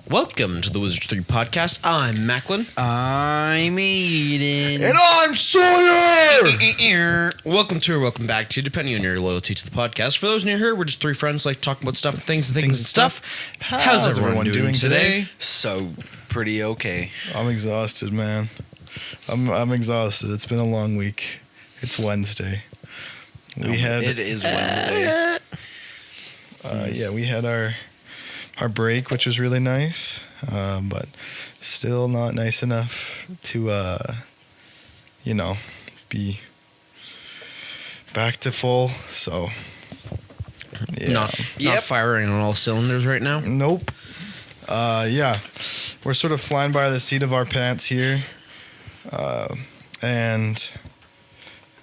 Welcome to the E23 podcast. I'm Macklin. I'm Aiden. And I'm Sawyer! Welcome back to, depending on your loyalty to the podcast. For those new here, we're just three friends like talking about stuff and things and stuff. How's everyone doing today? So, pretty okay. I'm exhausted, man. I'm exhausted. It's been a long week. It's Wednesday. It is Wednesday. We had our break, which was really nice, but still not nice enough to, be back to full. So, yeah. Not firing on all cylinders right now. Nope. We're sort of flying by the seat of our pants here, and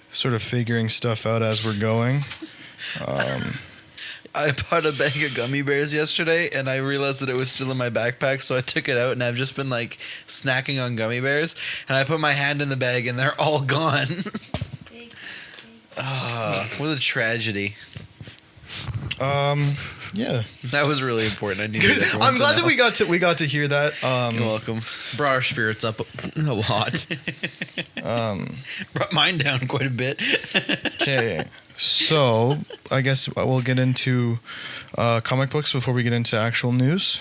sort of figuring stuff out as we're going. I bought a bag of gummy bears yesterday, and I realized that it was still in my backpack, so I took it out, and I've just been, snacking on gummy bears, and I put my hand in the bag, and they're all gone. What a tragedy. Yeah. That was really important. I needed it. I'm glad that we got to hear that. You're welcome. Brought our spirits up a lot. Brought mine down quite a bit. Okay. So, I guess we'll get into comic books before we get into actual news.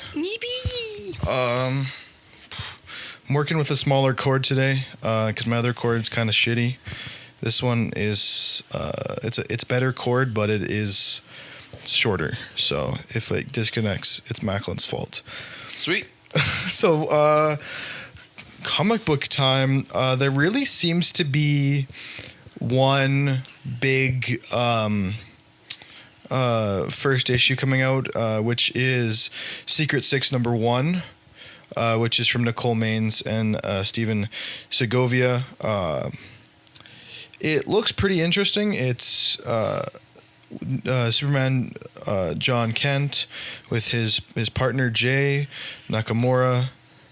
I'm working with a smaller cord today because my other cord's kind of shitty. This one is it's better cord, but it is shorter. So if it disconnects, it's Macklin's fault. Sweet. So, comic book time. There really seems to be one big first issue coming out, which is Secret Six #1, which is from Nicole Maines and Steven Segovia. It looks pretty interesting. It's Superman John Kent with his partner Jay Nakamura.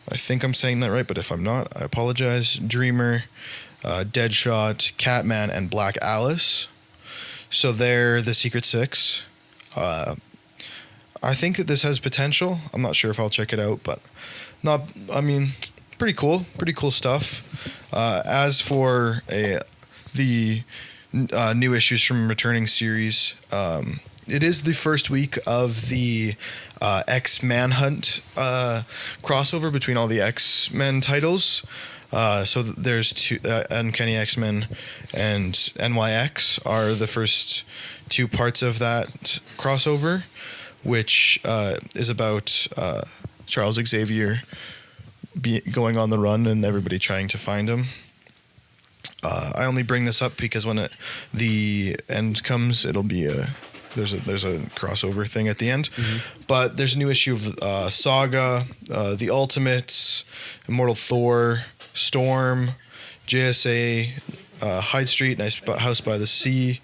I think I'm saying that right, but if I'm not, I apologize. Dreamer, Deadshot, Catman, and Black Alice. So they're the Secret Six. I think that this has potential. I'm not sure if I'll check it out, but pretty cool. Pretty cool stuff. As for the new issues from returning series, it is the first week of the X-Manhunt crossover between all the X-Men titles. So there's two, Uncanny X-Men and NYX are the first two parts of that crossover, which is about Charles Xavier going on the run and everybody trying to find him. I only bring this up because when the end comes, it'll be there's a crossover thing at the end. Mm-hmm. But there's a new issue of Saga, The Ultimates, Immortal Thor, Storm, JSA, Hyde Street, Nice House by the Sea.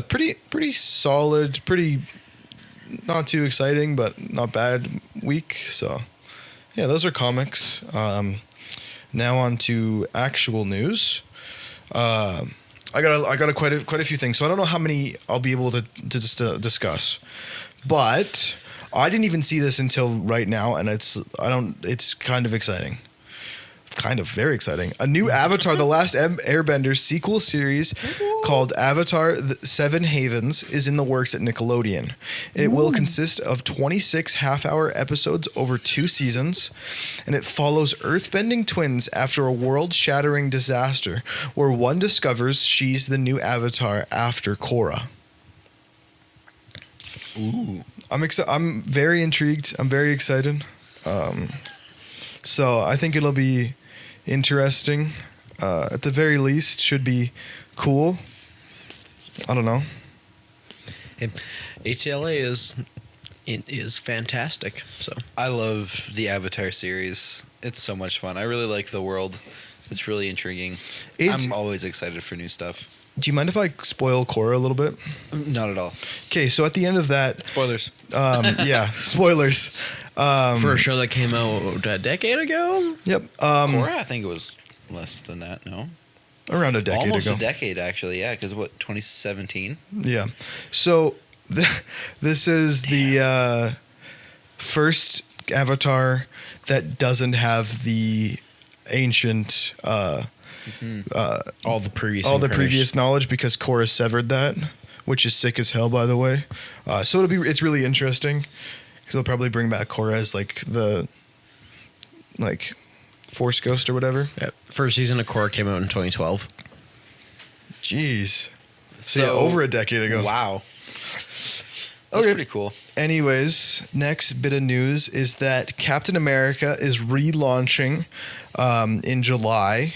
Pretty solid, pretty not too exciting, but not bad week. So, yeah, those are comics. Now on to actual news. I got quite a few things, so I don't know how many I'll be able to discuss, but I didn't even see this until right now, and it's kind of exciting. Kind of very exciting. A new Avatar: The Last Airbender sequel series called Avatar: The Seven Havens is in the works at Nickelodeon. It will consist of 26 half-hour episodes over 2 seasons, and it follows earthbending twins after a world-shattering disaster where one discovers she's the new Avatar after Korra. Ooh. I'm very intrigued. I'm very excited. So I think it'll be interesting. At the very least, should be cool. I don't know. HLA is fantastic. So I love the Avatar series. It's so much fun. I really like the world. It's really intriguing. I'm always excited for new stuff. Do you mind if I spoil Korra a little bit? Not at all. Okay, so at the end of that... Spoilers. Spoilers. For a show that came out a decade ago? Yep. Korra, I think it was less than that, no? Around a decade Almost ago. a decade, actually, yeah, because 2017? Yeah. So this is the first Avatar that doesn't have the ancient all the previous knowledge, because Korra severed that, which is sick as hell, by the way. So it's really interesting because they'll probably bring back Korra as like the Force Ghost or whatever. Yep. First season of Korra came out in 2012. Jeez. So yeah, over a decade ago. Wow. That's pretty cool. Anyways, next bit of news is that Captain America is relaunching in July.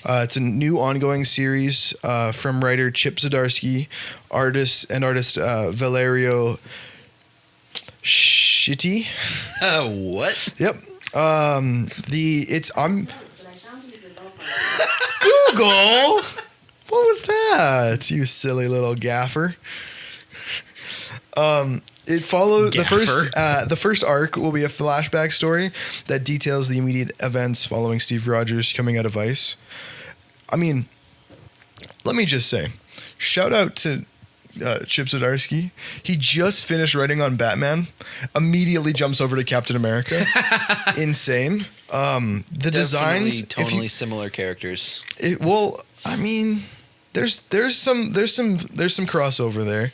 It's a new ongoing series from writer Chip Zdarsky, artist Valerio Schiti. What? Yep. Google. What was that? You silly little gaffer. It follows the first arc will be a flashback story that details the immediate events following Steve Rogers coming out of ICE. I mean, let me just say, shout out to Chip Zdarsky. He just finished writing on Batman, immediately jumps over to Captain America. Insane. The Definitely designs, totally similar characters. I mean, there's some crossover there,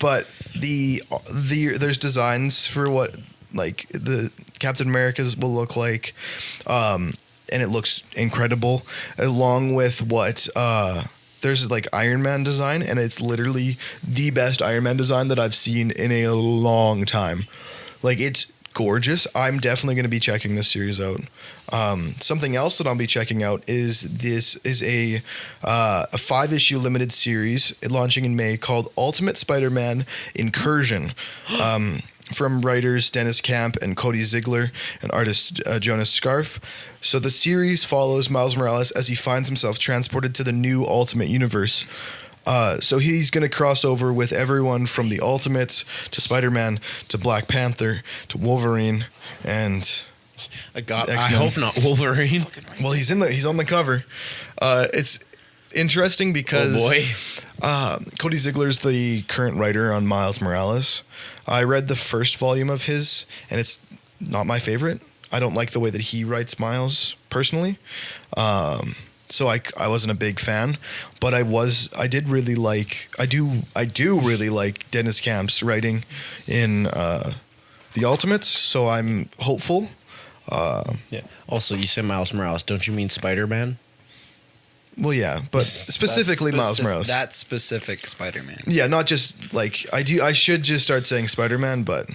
but there's designs for what like the Captain America's will look like, and it looks incredible. Along with what there's like Iron Man design, and it's literally the best Iron Man design that I've seen in a long time. Like, it's gorgeous. I'm definitely going to be checking this series out. Something else that I'll be checking out is a 5-issue limited series launching in May called Ultimate Spider-Man Incursion, from writers Dennis Camp and Cody Ziegler and artist Jonas Scarf. So the series follows Miles Morales as he finds himself transported to the new Ultimate Universe. So he's going to cross over with everyone from the Ultimates to Spider-Man to Black Panther to Wolverine and I hope not Wolverine. Well, he's on the cover. It's interesting because Cody Ziegler's the current writer on Miles Morales. I read the first volume of his, and it's not my favorite. I don't like the way that he writes Miles personally. So I wasn't a big fan, but I do really like Dennis Camp's writing in the Ultimates, so I'm hopeful. Yeah. Also, you said Miles Morales. Don't you mean Spider-Man? Well, yeah, but specifically Miles Morales. That specific Spider-Man. Yeah, not just like I should just start saying Spider-Man, but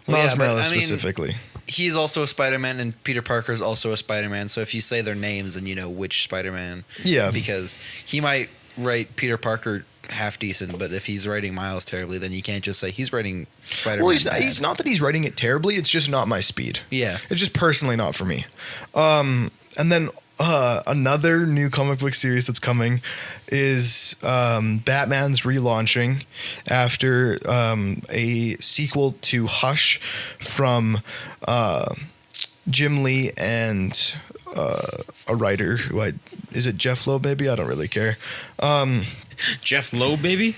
Miles Morales specifically. He's also a Spider-Man, and Peter Parker is also a Spider-Man. So if you say their names, then you know which Spider-Man. Yeah. Because he might write Peter Parker half decent, but if he's writing Miles terribly, then you can't just say he's writing Spider-Man. Well, he's not that he's writing it terribly. It's just not my speed. Yeah. It's just personally not for me. And then another new comic book series that's coming is Batman's relaunching after a sequel to Hush from Jim Lee and a writer who is it Jeff Loeb maybe? I don't really care. Jeff Loeb, baby?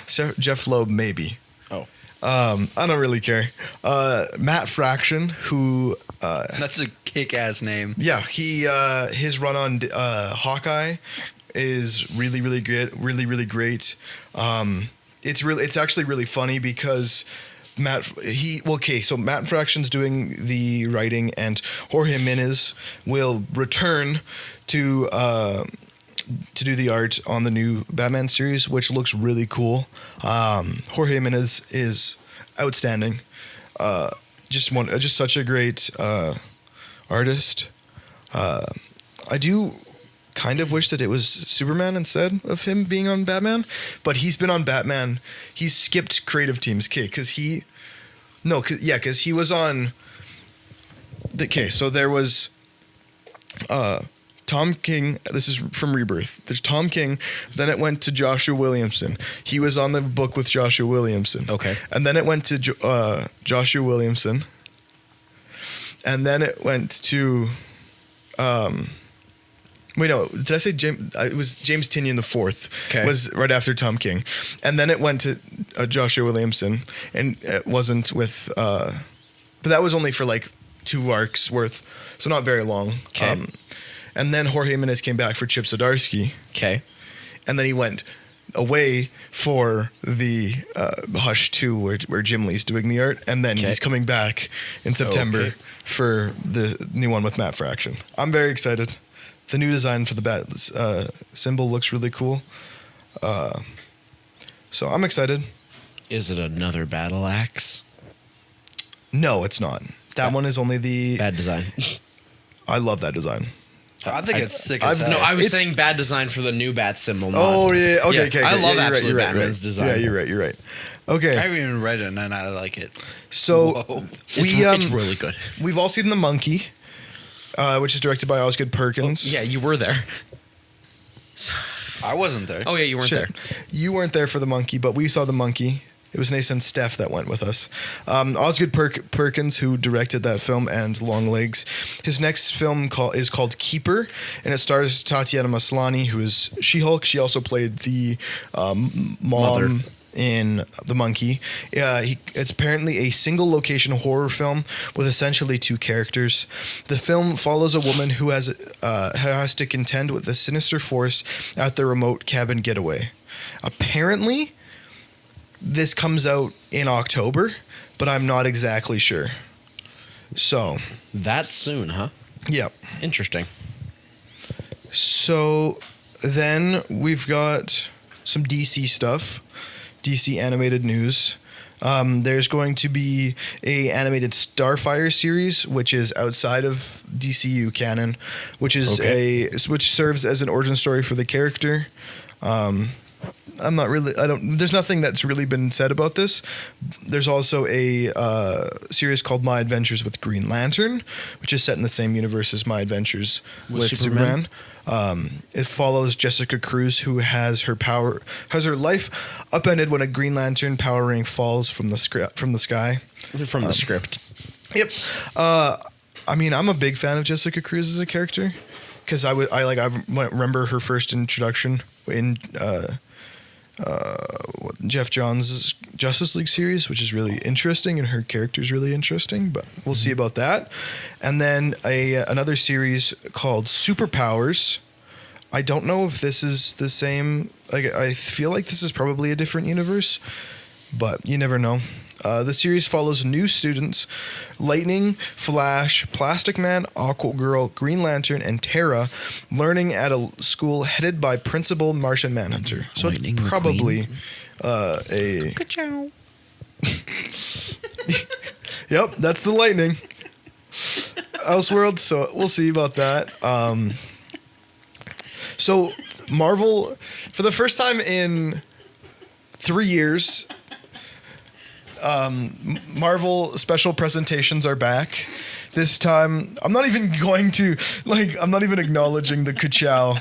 Jeff Loeb, maybe. Oh. I don't really care. Matt Fraction, who... That's a kick-ass name. Yeah, his run on Hawkeye is really, really good. Really, really great. It's actually really funny because Matt Fraction's doing the writing, and Jorge Jimenez will return to do the art on the new Batman series, which looks really cool. Jorge Jimenez is outstanding. Just such a great artist. I do kind of wish that it was Superman instead of him being on Batman, but he's been on Batman. He's skipped creative teams, because he was on. So there was Tom King. This is from Rebirth. There's Tom King. Then it went to Joshua Williamson. He was on the book with Joshua Williamson. Okay. And then it went to Joshua Williamson. And then it went to, did I say James? It was James Tynion the Fourth. Okay. Was right after Tom King, and then it went to Joshua Williamson, and it wasn't with but that was only for like 2 arcs worth, so not very long. Okay. And then Jorge Jimenez came back for Chip Zdarsky, Okay. and then he went away for the Hush 2 where Jim Lee's doing the art, and then Okay. he's coming back in September Okay. for the new one with Matt Fraction. I'm very excited. The new design for the bat symbol looks really cool. So I'm excited. Is it another battle axe? No, it's not. That one is only the... Bad design. I love that design. I think it's sick I've- as hell. No, I was It's- saying bad design for the new bat symbol. Oh, yeah. Okay, okay. I okay. love yeah, Absolute you're right, Batman's design. Yeah, you're right. I Okay. haven't even read it, and I like it. So Whoa. It's really good. we've all seen The Monkey, which is directed by Osgood Perkins. Yeah, you were there. So- I wasn't there. oh yeah, you weren't Shit. there. You weren't there for The Monkey, but we saw The Monkey. It was Nathan Steph that went with us. Osgood Perkins, who directed that film, and Long Legs. His next film is called Keeper, and it stars Tatiana Maslany, who is She-Hulk. She also played the mom Mother. in The Monkey. It's apparently a single location horror film with essentially 2 characters. The film follows a woman who has to contend with a sinister force at their remote cabin getaway. Apparently, this comes out in October, but I'm not exactly sure. So, That soon, huh? yeah. Interesting. So then we've got some DC stuff, DC animated news. There's going to be a animated Starfire series, which is outside of DCU canon, which is which serves as an origin story for the character. There's nothing that's really been said about this. There's also a series called My Adventures with Green Lantern, which is set in the same universe as My Adventures with Superman. It follows Jessica Cruz, who has her life upended when a Green Lantern power ring falls from the sky. From the script. Yep. I mean, I'm a big fan of Jessica Cruz as a character because I remember her first introduction in Jeff Johns' Justice League series, which is really interesting, and her character is really interesting, but we'll see about that. And then another series called Superpowers. I don't know if this is the same. I feel like this is probably a different universe, but you never know. The series follows new students: Lightning, Flash, Plastic Man, Aquagirl, Green Lantern, and Terra, learning at a school headed by Principal Martian Manhunter. So Lightning it's probably a... Ka-chow. Yep, that's the Lightning. Elseworld, so we'll see about that. So Marvel, for the first time in 3 years... Marvel special presentations are back. This time, I'm not even acknowledging the ka-chow.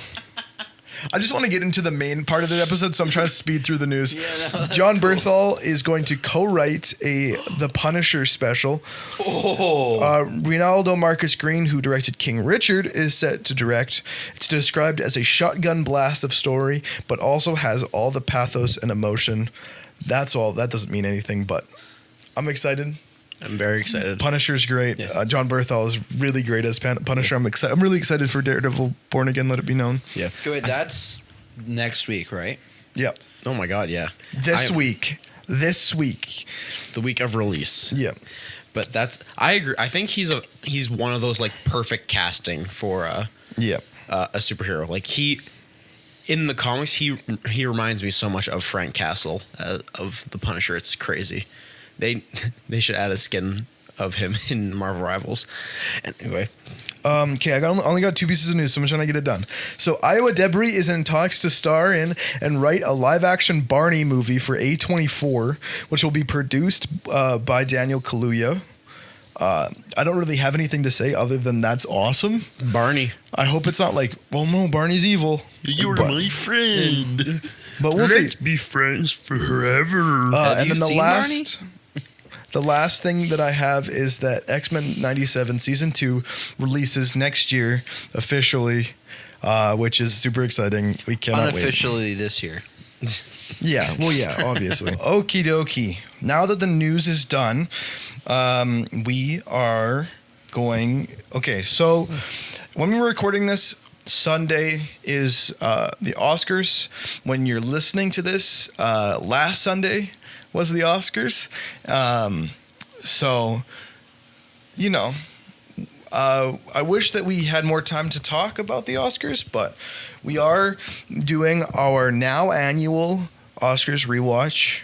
I just want to get into the main part of the episode, so I'm trying to speed through the news. John Berthal is going to co-write The Punisher special. Rinaldo Marcus Green, who directed King Richard, is set to direct. It's described as a shotgun blast of story, but also has all the pathos and emotion. That's all. That doesn't mean anything, but I'm excited. I'm very excited. Punisher's great. Yeah. John Berthal is really great as Punisher. I'm really excited for Daredevil Born Again, Let It Be Known. Yeah. Okay, wait, that's next week, right? Yep. Oh my god, yeah. This week. The week of release. Yep. But I agree. I think he's one of those like perfect casting for Yep. a superhero. Like in the comics, he reminds me so much of Frank Castle of the Punisher. It's crazy. They should add a skin of him in Marvel Rivals. Anyway, Okay, I only got 2 pieces of news, so I'm trying to get it done. So Iowa Debris is in talks to star in and write a live-action Barney movie for A24, which will be produced by Daniel Kaluuya. I don't really have anything to say other than that's awesome. Barney. I hope it's not like, well, no, Barney's evil. You're But- my friend. But we'll see. be friends forever. And then Barney? the last thing that I have is that X-Men 97 Season 2 releases next year officially, which is super exciting. We cannot wait. Unofficially this year. Yeah, well, yeah, obviously. Okie dokie. Now that the news is done, we are going. Okay, so when we were recording this, Sunday is the Oscars. When you're listening to this, last Sunday was the Oscars. So, you know, I wish that we had more time to talk about the Oscars, but we are doing our now annual Oscars rewatch.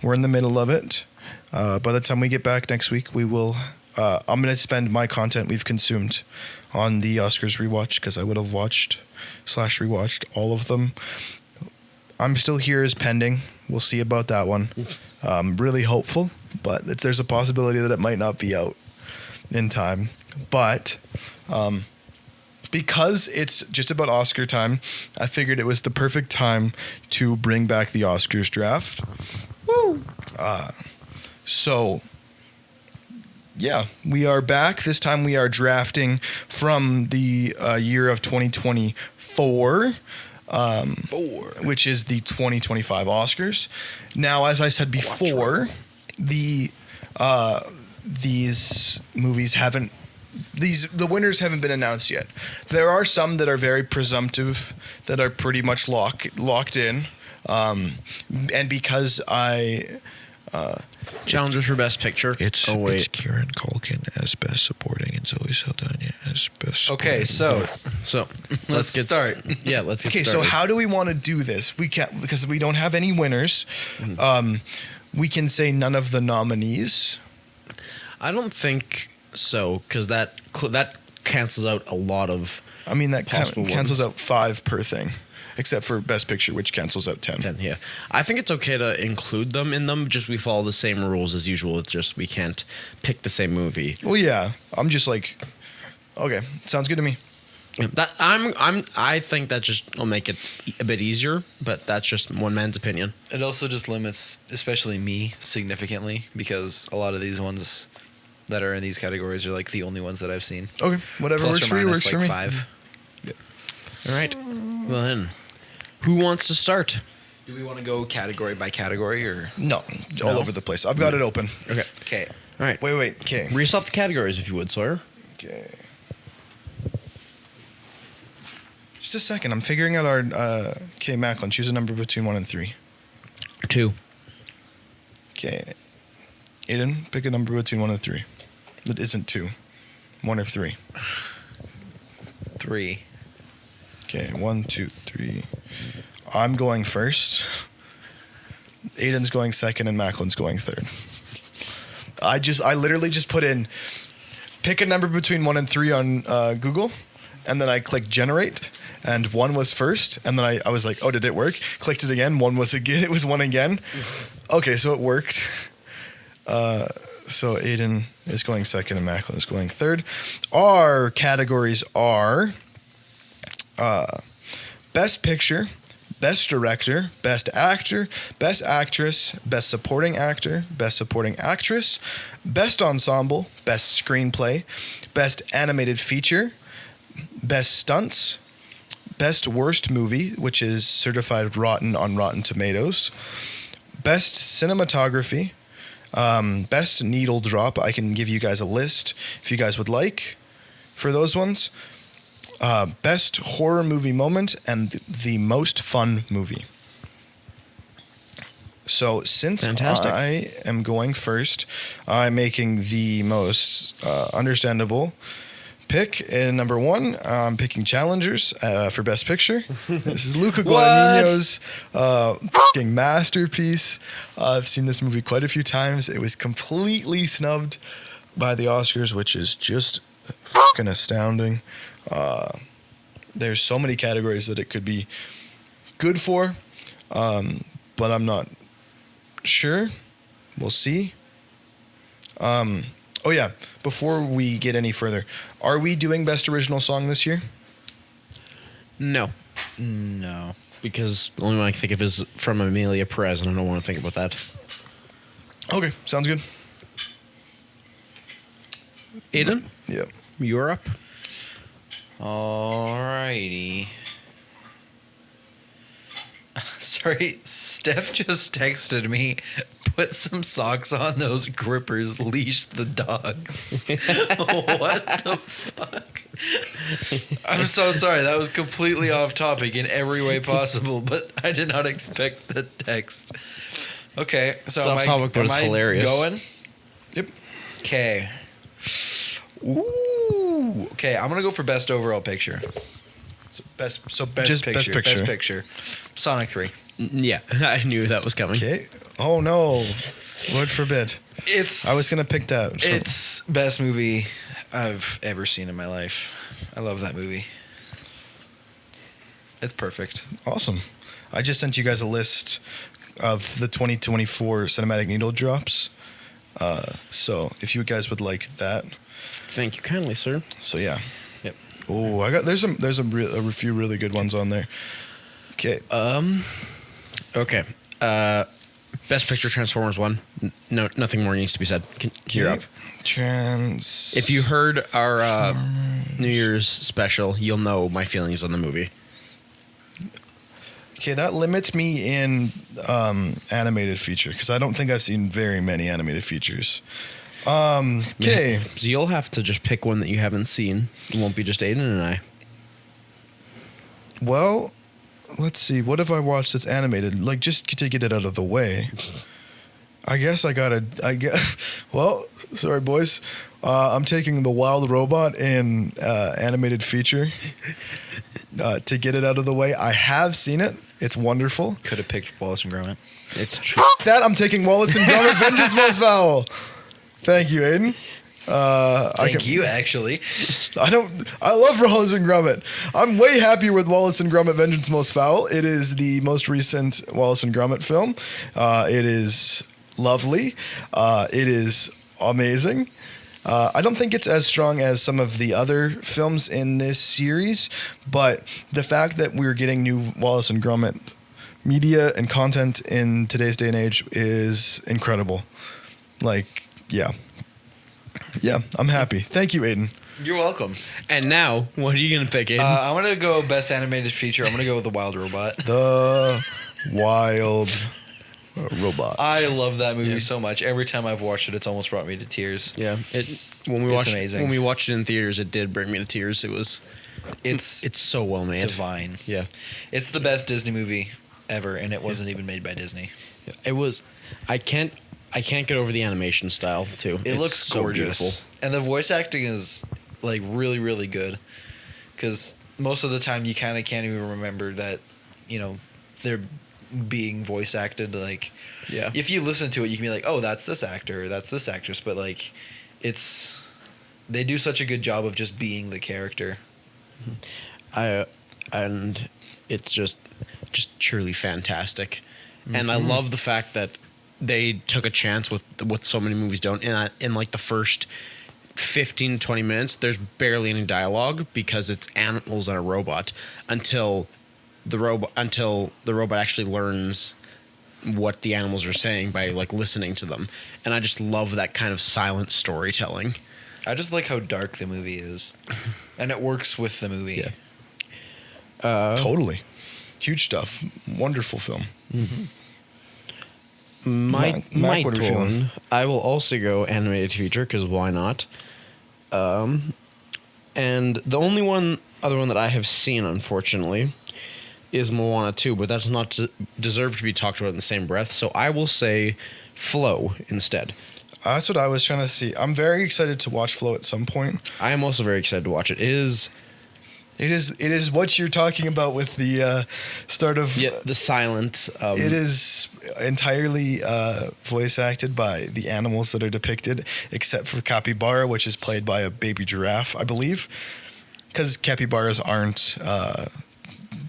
We're in the middle of it. By the time we get back next week, we will. I'm going to spend my content we've consumed on the Oscars rewatch because I would have watched/rewatched all of them. I'm Still Here is pending. We'll see about that one. Really hopeful, but there's a possibility that it might not be out in time. But because it's just about Oscar time, I figured it was the perfect time to bring back the Oscars draft. Woo! So, yeah, we are back. This time we are drafting from the year of 2024, which is the 2025 Oscars. Now, as I said before, the winners haven't been announced yet. There are some that are very presumptive that are pretty much locked in. And because Challengers for Best Picture. It's Kieran Culkin as Best Supporting and Zoe Saldana as Best Okay, Supporting. So let's get start. Yeah, let's get okay, started. so how do we want to do this? We can't, because we don't have any winners. We can say none of the nominees. I don't think so, because that cancels out a lot of. I mean, that possible cancels ones. out 5 per thing, except for Best Picture, which cancels out 10. 10, yeah. I think it's okay to include them in them. Just we follow the same rules as usual. It's just we can't pick the same movie. Well, yeah. I'm just like, okay, sounds good to me. That I think that just will make it a bit easier, but that's just one man's opinion. It also just limits, especially me, significantly, because a lot of these ones that are in these categories are like the only ones that I've seen. Okay, whatever Plus works or for you minus, works for like me. 5. All right. Well then, who wants to start? Do we want to go category by category or? No, all over the place. I've got it open. Okay. Okay. All right. Wait. Okay. Read us off the categories if you would, Sawyer. Okay. Just a second. I'm figuring out our. Okay, Macklin, choose a number between 1 and 3. 2. Okay. Aiden, pick a number between 1 and 3. That isn't 2. 1 or 3. 3. Okay, 1, 2, 3. I'm going first. Aiden's going second, and Macklin's going third. I literally just put in pick a number between 1 and 3 on Google, and then I clicked generate, and 1 was first, and then I was like, oh, did it work? Clicked it again, 1 was again, it was 1 again. Okay, so it worked. So Aiden is going second, and Macklin is going third. Our categories are Best Picture, Best Director, Best Actor, Best Actress, Best Supporting Actor, Best Supporting Actress, Best Ensemble, Best Screenplay, Best Animated Feature, Best Stunts, Best Worst Movie, which is certified rotten on Rotten Tomatoes, Best Cinematography, Best Needle Drop. I can give you guys a list if you guys would like for those ones. Best Horror Movie Moment, and the Most Fun Movie. So since Fantastic. I am going first, I'm making the most understandable pick. In number 1, I'm picking Challengers for Best Picture. This is Luca Guadagnino's fucking masterpiece. I've seen this movie quite a few times. It was completely snubbed by the Oscars, which is just fucking astounding. There's so many categories that it could be good for, but I'm not sure. We'll see. Oh yeah, before we get any further, are we doing Best Original Song this year? No, because the only one I can think of is from Amelia Perez, and I don't want to think about that. Okay, sounds good. Aiden, Yep. you're up. Alrighty. Sorry, Steph just texted me. Put some socks on those grippers. Leash the dogs. What the fuck? I'm so sorry. That was completely off topic in every way possible, but I did not expect the text. Okay, so It's off topic, but it's hilarious. Going? Yep. Okay. Ooh. Okay, I'm gonna go for best overall picture. Best Best picture. Best picture. Sonic 3. Yeah, I knew that was coming. Okay. Oh no. Lord forbid. I was gonna pick that. It's best movie I've ever seen in my life. I love that movie. It's perfect. Awesome. I just sent you guys a list of the 2024 cinematic needle drops. So if you guys would like that. Thank you kindly, sir. So yeah. Yep. Oh, there's a few really good ones on there. Okay. Okay. Best Picture Transformers 1. No, nothing more needs to be said. You're up. If If you heard our New Year's special, you'll know my feelings on the movie. Okay, that limits me in animated feature because I don't think I've seen very many animated features. Okay. So you'll have to just pick one that you haven't seen. It won't be just Aiden and I. Well, let's see. What have I watched that's animated? Like, just to get it out of the way. I guess well, sorry, boys. I'm taking The Wild Robot in animated feature to get it out of the way. I have seen it. It's wonderful. Could have picked Wallace and Gromit. It's true. That I'm taking Wallace and Gromit Vengeance Most Foul. Thank you, Aiden. Thank you, actually. I love Wallace and Gromit. I'm way happier with Wallace and Gromit Vengeance Most Foul. It is the most recent Wallace and Gromit film. It is lovely. It is amazing. I don't think it's as strong as some of the other films in this series, but the fact that we're getting new Wallace and Gromit media and content in today's day and age is incredible. Like, yeah, I'm happy. Thank you, Aiden. You're welcome. And now, what are you going to pick, Aiden? I'm going to go best animated feature. I'm going to go with The Wild Robot. The Wild Robot. I love that movie so much. Every time I've watched it, it's almost brought me to tears. Yeah, when we amazing. watched it in theaters, it did bring me to tears. It's so well made. Divine. Yeah, It's the best Disney movie ever, and it wasn't even made by Disney. it was. I can't get over the animation style too. It looks so gorgeous, beautiful. and the voice acting is like really, really good. Because most of the time, you kind of can't even remember that, they're being voice acted. Like, Yeah. if you listen to it, you can be like, "Oh, that's this actor, or that's this actress," but like, they do such a good job of just being the character. And it's just truly fantastic. And I love the fact that they took a chance with what so many movies don't. In like the first 15 to 20 minutes, there's barely any dialogue because it's animals and a robot until the robot actually learns what the animals are saying by like listening to them. And I just love that kind of silent storytelling. I just like how dark the movie is, and it works with the movie. Yeah. Totally. Huge stuff. Wonderful film. My Mac, what are we turn. feeling? I will also go animated feature because why not? And the only other one that I have seen, unfortunately, is Moana 2, but that's not deserved to be talked about in the same breath. So I will say Flow instead. That's what I was trying to see. I'm very excited to watch Flow at some point. I am also very excited to watch it. It is what you're talking about with the start of. Yeah, the silent. It is entirely voice acted by the animals that are depicted, except for Capybara, which is played by a baby giraffe, I believe, because capybaras aren't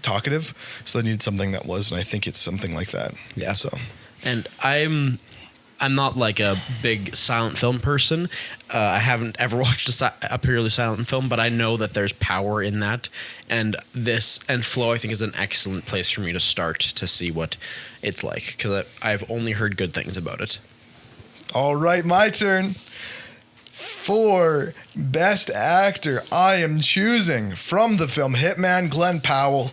talkative, so they needed something that was, and I think it's something like that. Yeah. So, And I'm not like a big silent film person. I haven't ever watched a purely silent film, but I know that there's power in that. And Flow, I think, is an excellent place for me to start to see what it's like, because I've only heard good things about it. all right, my turn. For Best Actor, I am choosing from the film Hitman Glenn Powell,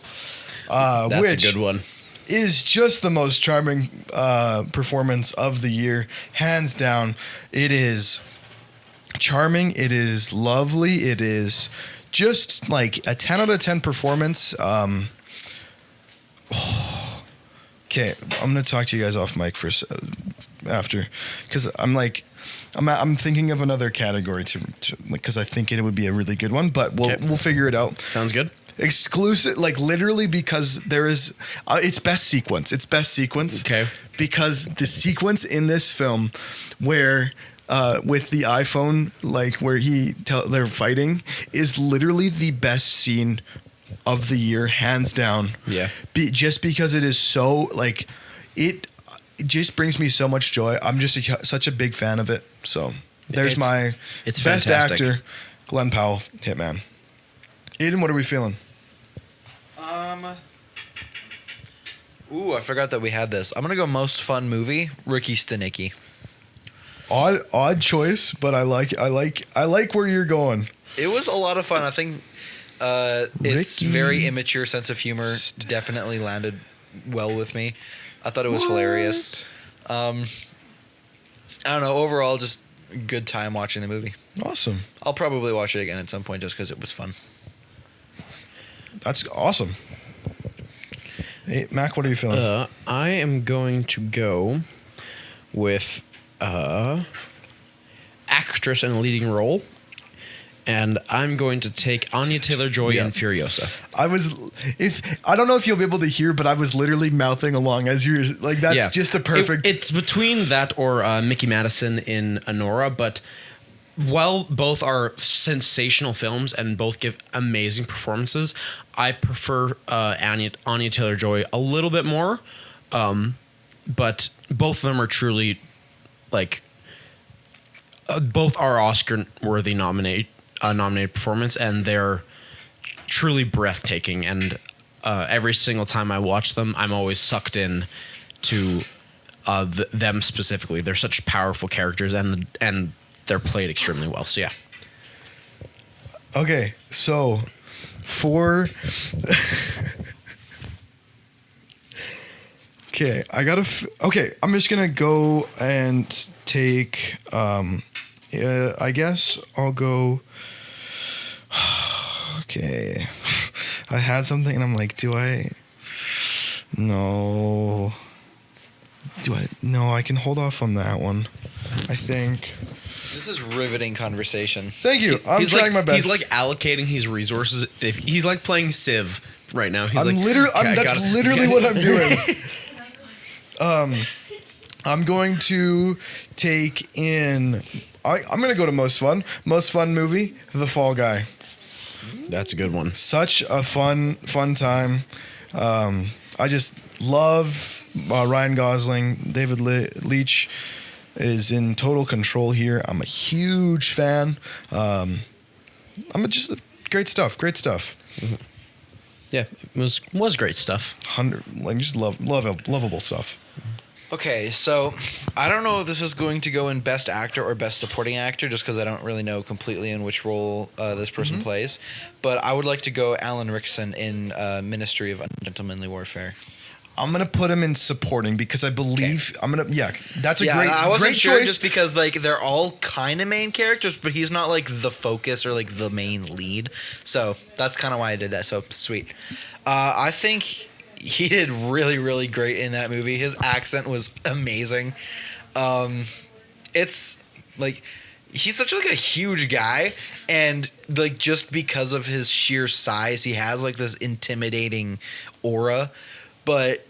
That's which a good one. is just the most charming performance of the year, hands down. It is charming. It is lovely. It is just like a 10 out of 10 performance. Okay, I'm gonna talk to you guys off mic for after, because I'm thinking of another category to because I think it would be a really good one, but we'll figure it out. Sounds good. Exclusive, like literally, because there is it's best sequence. It's best sequence. Okay. Because the sequence in this film where with the iPhone, like where they're fighting, is literally the best scene of the year, hands down. Yeah. Just because it is so like it just brings me so much joy. I'm just such a big fan of it. So there's my it's best fantastic. actor, Glenn Powell, Hitman. Aiden, what are we feeling? Ooh, I forgot that we had this. I'm gonna go most fun movie, Ricky Stenicki. Odd choice, but I like where you're going. It was a lot of fun. I think its Ricky very immature sense of humor definitely landed well with me. I thought it was hilarious. I don't know. Overall, just a good time watching the movie. Awesome. I'll probably watch it again at some point just because it was fun. That's awesome. Hey, Mac, what are you feeling? I am going to go with actress in a leading role, and I'm going to take Anya Taylor-Joy in Furiosa. I don't know if you'll be able to hear, but I was literally mouthing along as you're like, that's just a perfect. It's between that or Mickey Madison in Anora, but while both are sensational films and both give amazing performances, I prefer Anya Taylor-Joy a little bit more. But both of them are truly like both are Oscar-worthy nominated performance, and they're truly breathtaking. And every single time I watch them, I'm always sucked in to them specifically. They're such powerful characters, and they're played extremely well. So yeah. Okay, so for okay, I'm just gonna go and take. I guess I'll go. Okay, I had something, and I'm like, do I? No. Do I? No, I can hold off on that one. I think. This is riveting conversation. Thank you. I'm trying my best. He's like allocating his resources. He's like playing Civ right now. He's that's literally what I'm doing. I'm going to take in. I'm going to go to most fun movie, The Fall Guy. That's a good one. Such a fun time. I just love Ryan Gosling. David Leitch is in total control here. I'm a huge fan. Just great stuff. Mm-hmm. Yeah, it was great stuff. Just lovable stuff. Okay, so I don't know if this is going to go in Best Actor or Best Supporting Actor, just because I don't really know completely in which role this person plays. But I would like to go Alan Rickson in Ministry of Ungentlemanly Warfare. I'm gonna put him in supporting because I believe that's a I wasn't great sure choice. just because like they're all kind of main characters, but he's not like the focus or like the main lead. So that's kind of why I did that. So sweet. I think he did really, really great in that movie. His accent was amazing. It's like he's such like a huge guy, and like just because of his sheer size, he has like this intimidating aura. But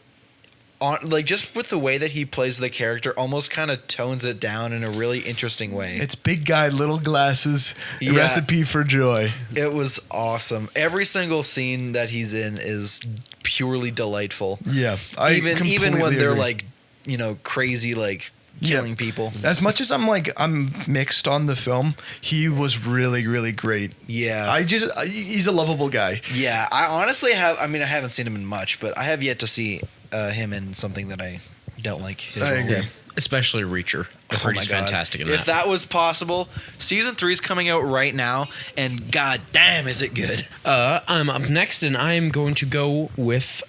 like just with the way that he plays the character, almost kind of tones it down in a really interesting way. It's big guy, little glasses, recipe for joy. It was awesome. Every single scene that he's in is purely delightful. Yeah, even when they're agree. like, crazy, like killing people. As much as I'm mixed on the film, he was really, really great. Yeah. He's a lovable guy. Yeah, I honestly I haven't seen him in much, but I have yet to see him in something that I don't like his role. especially Reacher. I heard he's fantastic in If that was possible, season 3 is coming out right now, and god damn, is it good? I'm up next, and I'm going to go with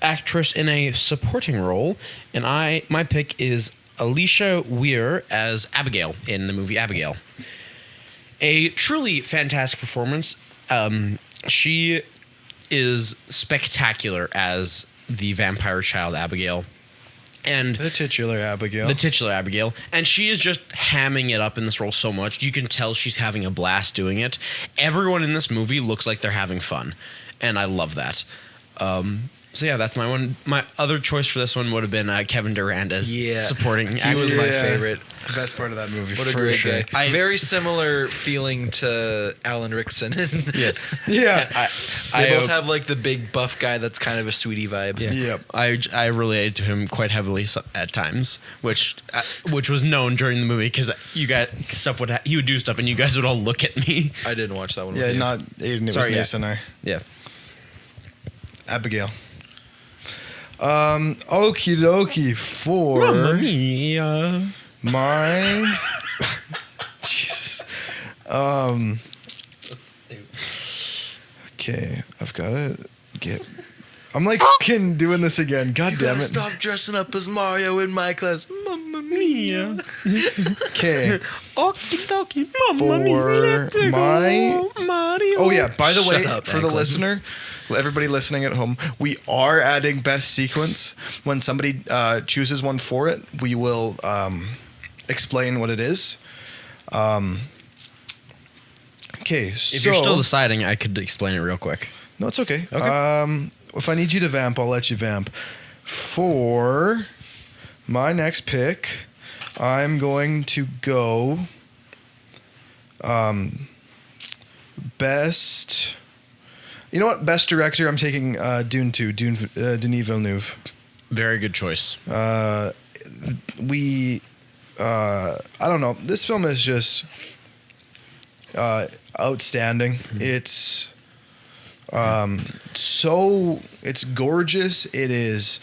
actress in a supporting role, and my pick is Alicia Weir as Abigail in the movie Abigail. A truly fantastic performance. She is spectacular as the vampire child Abigail. And The titular Abigail. And she is just hamming it up in this role so much. You can tell she's having a blast doing it. Everyone in this movie looks like they're having fun. And I love that. So yeah, that's my one. My other choice for this one would have been Kevin Durant as supporting actor. He was my favorite. The best part of that movie. What a for great sure. guy. Very similar feeling to Alan Rickson. Yeah. They both have like the big buff guy that's kind of a sweetie vibe. Yeah. Yep. I related to him quite heavily at times, which was known during the movie because you guys he would do stuff and you guys would all look at me. I didn't watch that one. Yeah, with you. not Aiden. It Sorry, was Nace and I. Yeah. Abigail. Okie dokie for Mamma mia. my Jesus. Okay, I've gotta get. I'm like fucking doing this again. God damn it. Stop dressing up as Mario in my class. Mamma mia. Okay. Okie dokie. For my. Mario. Oh yeah. By the way, Shut up, for the Anklin. listener, everybody listening at home, we are adding best sequence. When somebody chooses one for it, we will explain what it is. Okay, so If you're still deciding, I could explain it real quick. no, it's okay. Okay. If I need you to vamp, I'll let you vamp. For my next pick, I'm going to go best. You know what? Best director. I'm taking Dune 2. Denis Villeneuve. Very good choice. I don't know. This film is just outstanding. It's it's gorgeous. It is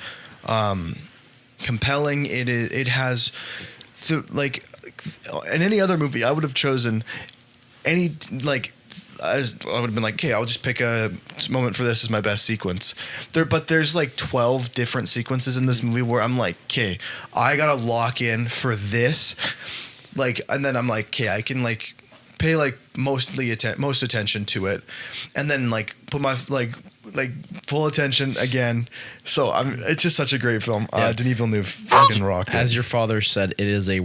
compelling. It has like in any other movie I would have chosen I would have been like, okay, I'll just pick a moment for this as my best sequence. But there's like 12 different sequences in this movie where I'm like, okay, I gotta lock in for this. Like, and then I'm like, okay, I can like pay like most attention to it, and then like put my like full attention again. So it's just such a great film. Yeah. Denis Villeneuve fucking rocked it. As your father said, it is a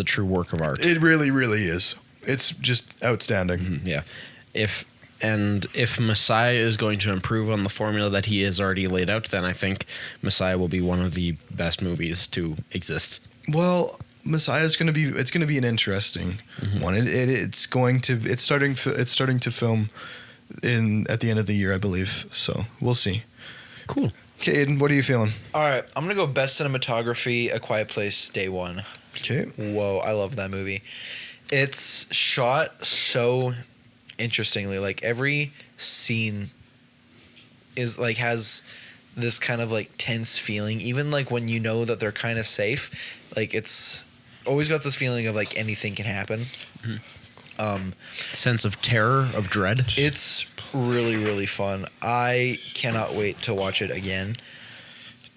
true work of art. It really, really is. It's just outstanding. Mm-hmm. Yeah. If Messiah is going to improve on the formula that he has already laid out, then I think Messiah will be one of the best movies to exist. Well, Messiah is going to be. It's going to be an interesting one. It's starting to film at the end of the year, I believe. So we'll see. Cool. Okay, Aiden, what are you feeling? All right, I'm gonna go best cinematography. A Quiet Place, Day One. Okay. Whoa, I love that movie. It's shot so interestingly. Like every scene is like has this kind of like tense feeling. Even like when you know that they're kind of safe, like it's always got this feeling of like anything can happen. Sense of terror, of dread. It's really, really fun. I cannot wait to watch it again.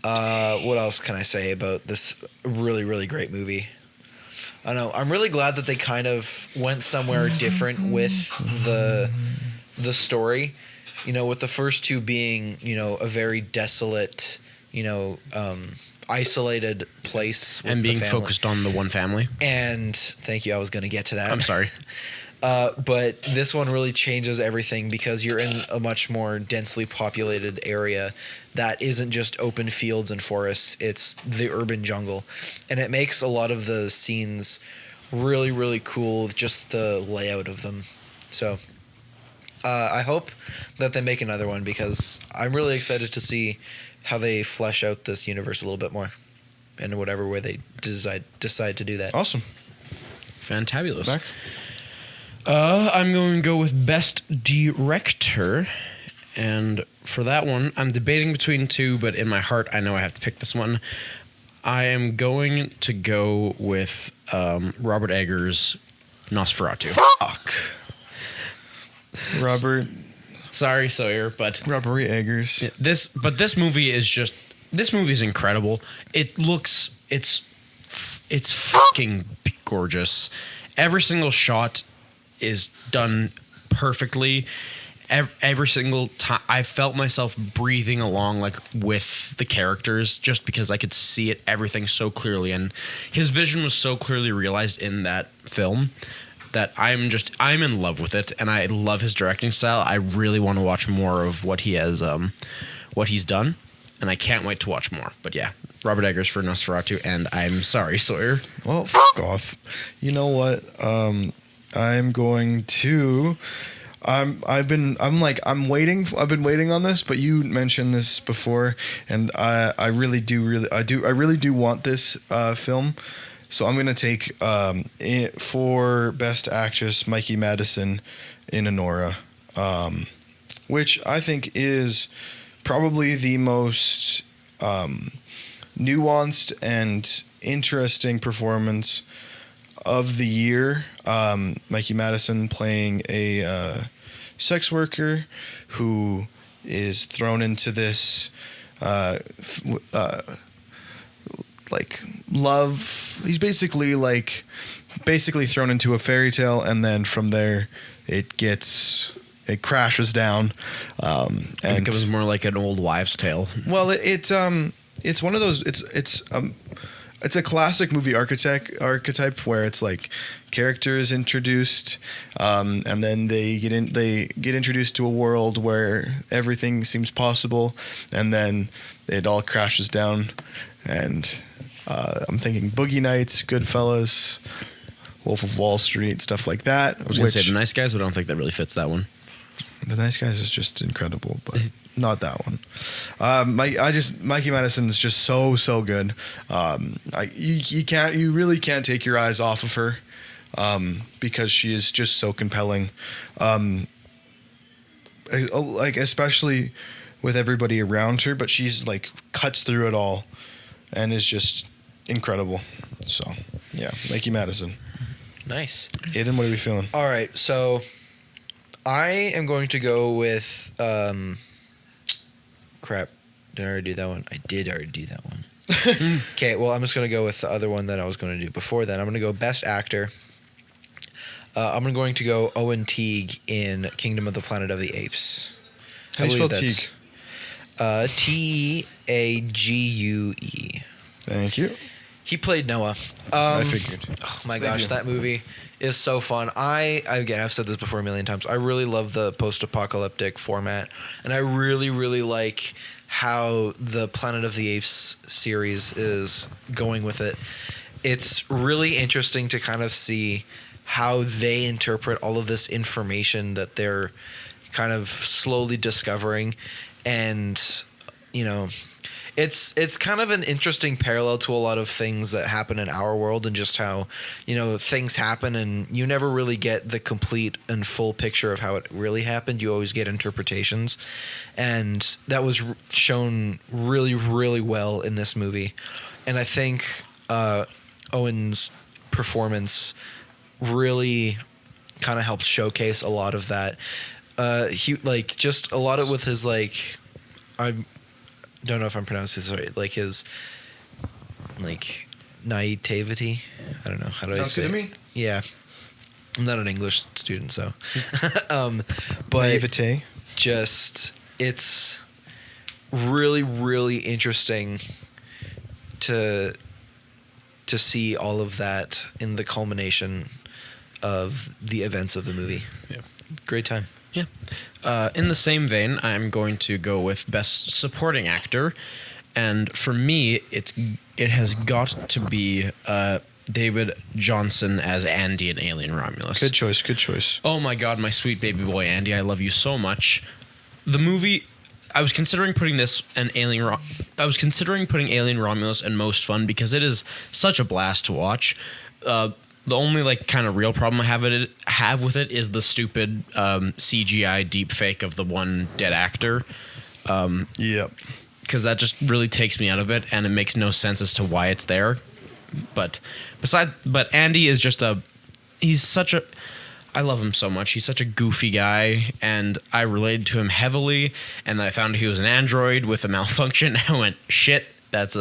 What else can I say about this really, really great movie? I don't know. I'm really glad that they kind of went somewhere different with the story. You know, with the first two being, you know, a very desolate, you know, isolated place with And being the family. focused on the one family. And thank you. I was going to get to that. I'm sorry. But this one really changes everything because you're in a much more densely populated area that isn't just open fields and forests. It's the urban jungle. And it makes a lot of the scenes really, really cool, just the layout of them. So I hope that they make another one because I'm really excited to see how they flesh out this universe a little bit more in whatever way they decide to do that. Awesome. Fantabulous. Back. I'm going to go with Best Director. And for that one, I'm debating between two, but in my heart, I know I have to pick this one. I am going to go with Robert Eggers' Nosferatu. Fuck. Robert Sawyer, but Eggers. this movie is incredible. It's fucking gorgeous. Every single shot is done perfectly. Every single time I felt myself breathing along like with the characters, just because I could see everything so clearly, and his vision was so clearly realized in that film that I'm in love with it, and I love his directing style. I really want to watch more of what he's done, and I can't wait to watch more. But yeah, Robert Eggers for Nosferatu, and I'm sorry, Sawyer. Well, fuck off. You know what? I'm going to. I've been waiting on this, but you mentioned this before, and I really do want this film. So I'm gonna take for Best Actress Mikey Madison in Anora, which I think is probably the most nuanced and interesting performance of the year. Mikey Madison playing a sex worker who is thrown into this like love. He's basically thrown into a fairy tale, and then from there it crashes down, and it becomes more like an old wives' tale. Well, it's one of those. It's a classic movie archetype where it's like characters introduced, and then they get introduced to a world where everything seems possible, and then it all crashes down. And I'm thinking Boogie Nights, Goodfellas, Wolf of Wall Street, stuff like that. I was going to say The Nice Guys, but I don't think that really fits that one. The Nice Guys is just incredible, but not that one. Mikey Madison is just so good. You really can't take your eyes off of her, because she is just so compelling. Especially with everybody around her, but she's like cuts through it all, and is just incredible. So yeah, Mikey Madison. Nice. Aiden, what are we feeling? All right, so I am going to go with crap. Did I already do that one? I did already do that one. Okay, well, I'm just going to go with the other one that I was going to do before that. I'm going to go Best Actor. I'm going to go Owen Teague in Kingdom of the Planet of the Apes. How do you spell Teague? Teague. Thank you. He played Noah. I figured. Oh my gosh, that movie is so fun. I've said this before a million times. I really love the post-apocalyptic format, and I really, really like how the Planet of the Apes series is going with it. It's really interesting to kind of see how they interpret all of this information that they're kind of slowly discovering, and it's kind of an interesting parallel to a lot of things that happen in our world, and just how things happen and you never really get the complete and full picture of how it really happened. You always get interpretations, and that was shown really, really well in this movie. And I think Owen's performance really kind of helps showcase a lot of that. He just a lot of with his I don't know if I'm pronouncing this right. Like his naivety. I don't know how do I say. Sounds good to me. Yeah, I'm not an English student, so. But Naivete. just it's really, really interesting to see all of that in the culmination of the events of the movie. Yeah. Great time. Yeah. In the same vein, I'm going to go with Best Supporting Actor, and for me, it has got to be David Johnson as Andy in Alien Romulus. Good choice. Oh my God, my sweet baby boy Andy, I love you so much. The movie, I was considering putting this and Alien Romulus and Most Fun because it is such a blast to watch. The only kind of real problem I have with it is the stupid CGI deep fake of the one dead actor. Yep. because that just really takes me out of it, and it makes no sense as to why it's there. But Andy is just I love him so much. He's such a goofy guy, and I related to him heavily. And then I found he was an android with a malfunction. I went, shit, that's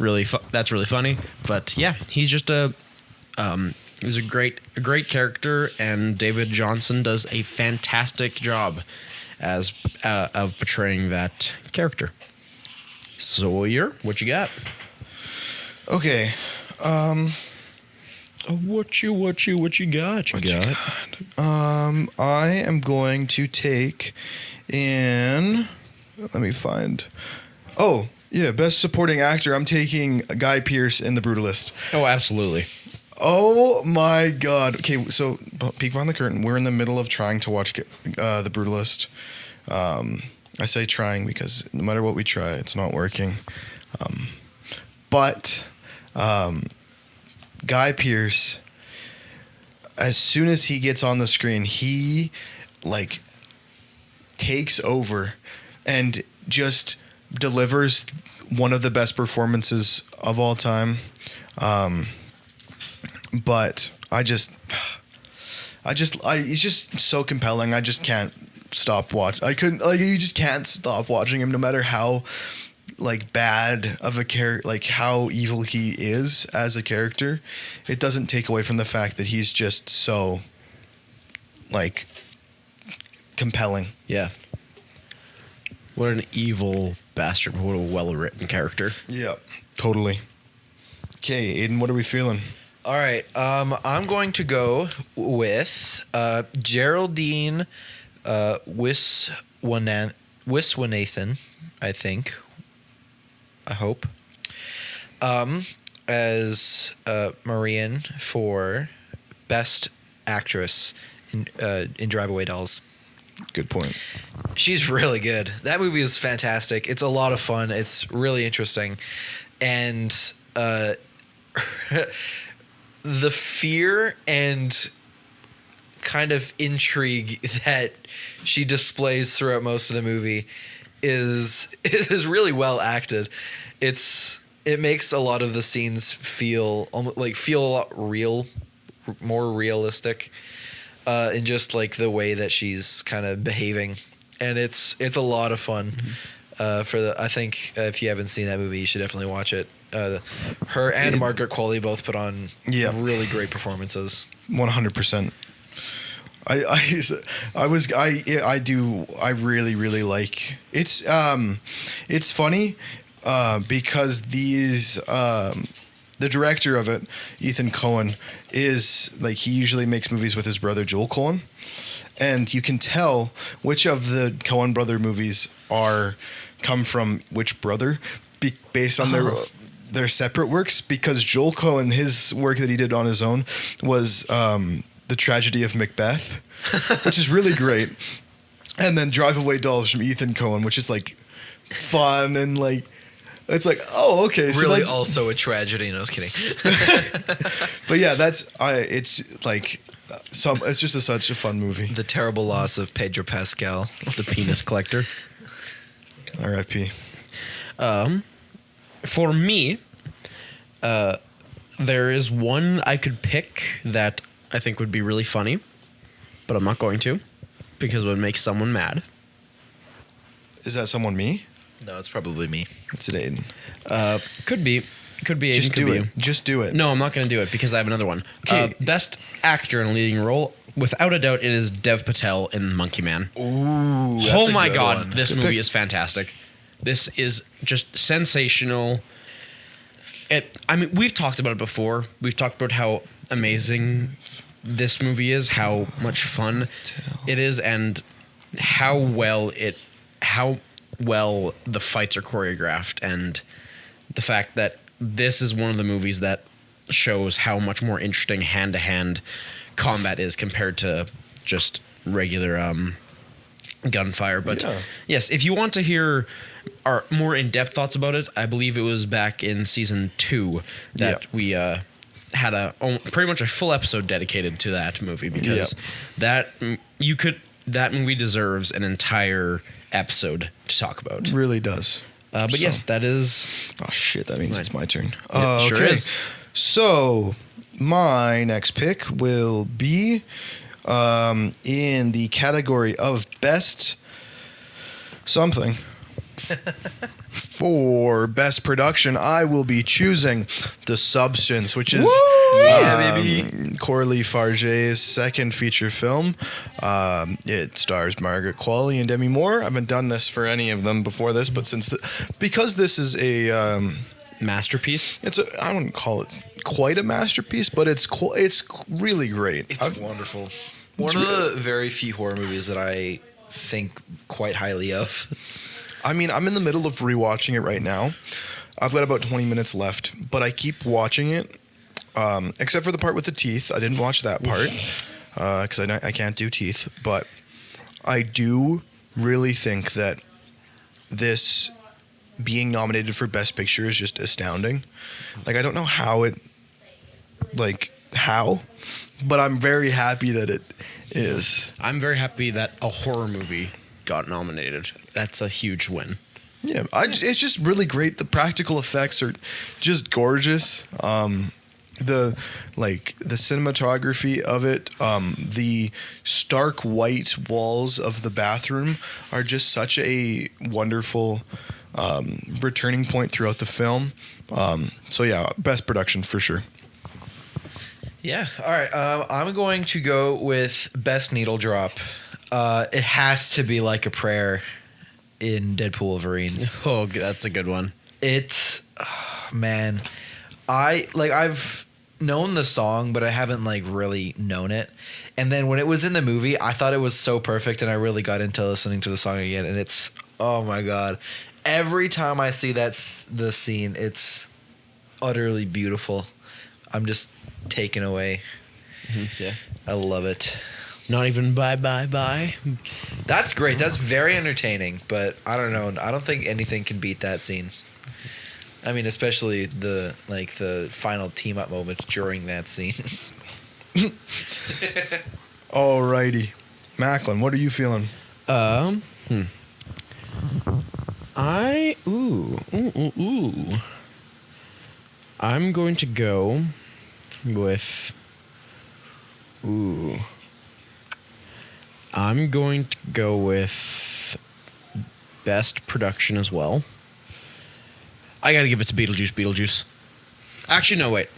really funny. But yeah, he's just he's a great character, and David Johnson does a fantastic job as of portraying that character. Sawyer, what you got? Okay. What you got? I am going to take in. Let me find. Oh, yeah, best supporting actor. I'm taking Guy Pearce in The Brutalist. Oh, absolutely. Oh my God. Okay, so peek behind the curtain. We're in the middle of trying to watch The Brutalist. I say trying because no matter what we try, it's not working. But Guy Pearce, as soon as he gets on the screen, he like takes over and just delivers one of the best performances of all time. But he's just so compelling. I just can't stop watching. You just can't stop watching him, no matter how like bad of a character, like how evil he is as a character. It doesn't take away from the fact that he's just so like compelling. Yeah. What an evil bastard. What a well-written character. Yeah, totally. Okay, Aiden, what are we feeling? All right. I'm going to go with Geraldine Wiswanathan, I think. I hope. As Marian for Best Actress in Drive Away Dolls. Good point. She's really good. That movie is fantastic. It's a lot of fun. It's really interesting. And the fear and kind of intrigue that she displays throughout most of the movie is really well acted. It makes a lot of the scenes feel a lot more realistic, in just like the way that she's kind of behaving, and it's a lot of fun. I think if you haven't seen that movie, you should definitely watch it. Her and Margaret Qualley both put on really great performances. 100%. I really like it's funny because the director of it, Ethan Coen, is like, he usually makes movies with his brother Joel Coen, and you can tell which of the Coen brother movies come from which brother based on their separate works, because Joel Coen, his work that he did on his own was The Tragedy of Macbeth, which is really great. And then Drive Away Dolls from Ethan Coen, which is like fun and like, it's like, oh, okay. So really also a tragedy. No, I was kidding. But yeah, it's like, it's just such a fun movie. The terrible loss of Pedro Pascal, the penis collector. R.I.P. For me, there is one I could pick that I think would be really funny, but I'm not going to, because it would make someone mad. Is that someone, me? No, it's probably me. It's an Aiden. Could be Aiden. Just could do be it. you. Just do it. No, I'm not going to do it because I have another one. Okay. Best actor in a leading role, without a doubt, it is Dev Patel in Monkey Man. Ooh, that's Oh a my good God, one. this Good movie pick. is fantastic. This is just sensational. We've talked about it before. We've talked about how amazing this movie is, how much fun it is, and how well the fights are choreographed, and the fact that this is one of the movies that shows how much more interesting hand-to-hand combat is compared to just regular gunfire. But Yeah. yes, if you want to hear our more in-depth thoughts about it, I believe it was back in season 2 that we had pretty much a full episode dedicated to that movie, because that movie deserves an entire episode to talk about. Really does. But yes, that is. Oh shit, that means Mine. it's my turn. Yeah, sure Okay. is. So my next pick will be in the category of best something. For best production, I will be choosing The Substance, which is Coralie Farge's second feature film. It stars Margaret Qualley and Demi Moore. I haven't done this for any of them before this, but because this is a Masterpiece. I wouldn't call it quite a masterpiece, but it's really great. It's wonderful. One of the very few horror movies that I think quite highly of. I mean, I'm in the middle of rewatching it right now. I've got about 20 minutes left, but I keep watching it, except for the part with the teeth. I didn't watch that part because I can't do teeth. But I do really think that this being nominated for Best Picture is just astounding. Like, I don't know how, but I'm very happy that it is. I'm very happy that a horror movie got nominated. That's a huge win. Yeah, it's just really great. The practical effects are just gorgeous. The cinematography of it, the stark white walls of the bathroom are just such a wonderful returning point throughout the film. So yeah, best production for sure. Yeah. All right. I'm going to go with best needle drop. It has to be Like a Prayer in Deadpool Wolverine. Oh, that's a good one. It's man, I've known the song, but I haven't really known it. And then when it was in the movie, I thought it was so perfect, and I really got into listening to the song again. And it's, oh my god, every time I see the scene, it's utterly beautiful. I'm just taken away. Yeah. I love it. Not even bye. That's great. That's very entertaining, but I don't know. I don't think anything can beat that scene. I mean, especially the final team up moment during that scene. Alrighty, Macklin, what are you feeling? I'm going to go with. I'm going to go with best production as well. I gotta give it to Beetlejuice. Actually, no, wait.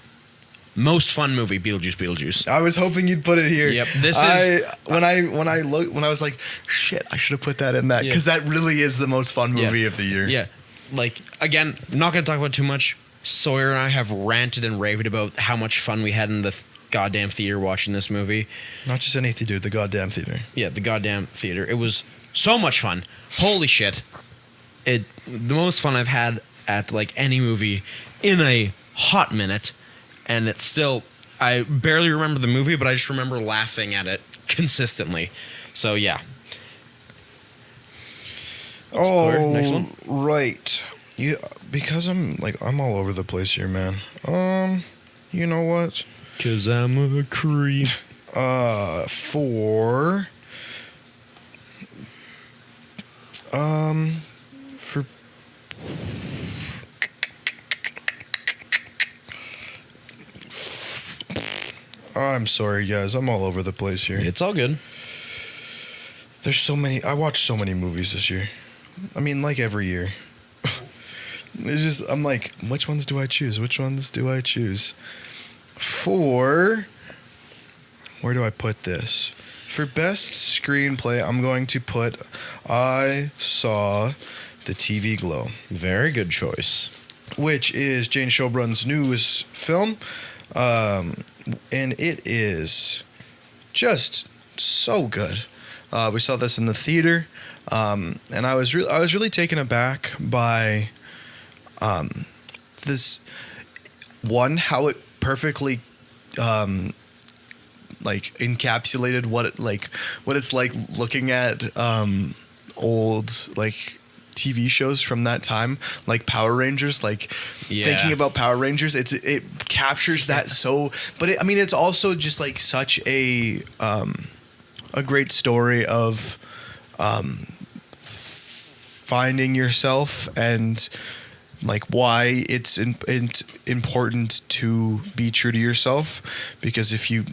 Most fun movie, Beetlejuice. I was hoping you'd put it here. Yep, this is when I was like, shit, I should have put that in that because that really is the most fun movie of the year. Yeah, again, not gonna talk about too much. Sawyer and I have ranted and raved about how much fun we had in the goddamn theater watching this movie. Not just any theater, the goddamn theater. Yeah, the goddamn theater. It was so much fun. Holy shit. The most fun I've had at any movie in a hot minute, and it's still, I barely remember the movie, but I just remember laughing at it consistently. So yeah. Oh, next one. Right. Yeah, because I'm all over the place here, man. You know what? 'Cause I'm a creep. For I'm sorry, guys. I'm all over the place here. It's all good. There's so many. I watched so many movies this year. I mean, every year. It's just, I'm like, which ones do I choose? For, where do I put this? For best screenplay, I'm going to put I Saw the TV Glow, Very good choice. which is Jane Showbrun's newest film. And it is just so good. We saw this in the theater, and I was really taken aback by this one, how it perfectly encapsulated what it's like looking at old TV shows from that time, like Power Rangers, thinking about Power Rangers, it captures that so, but it's also just such a great story of finding yourself and like why it's important to be true to yourself, because if you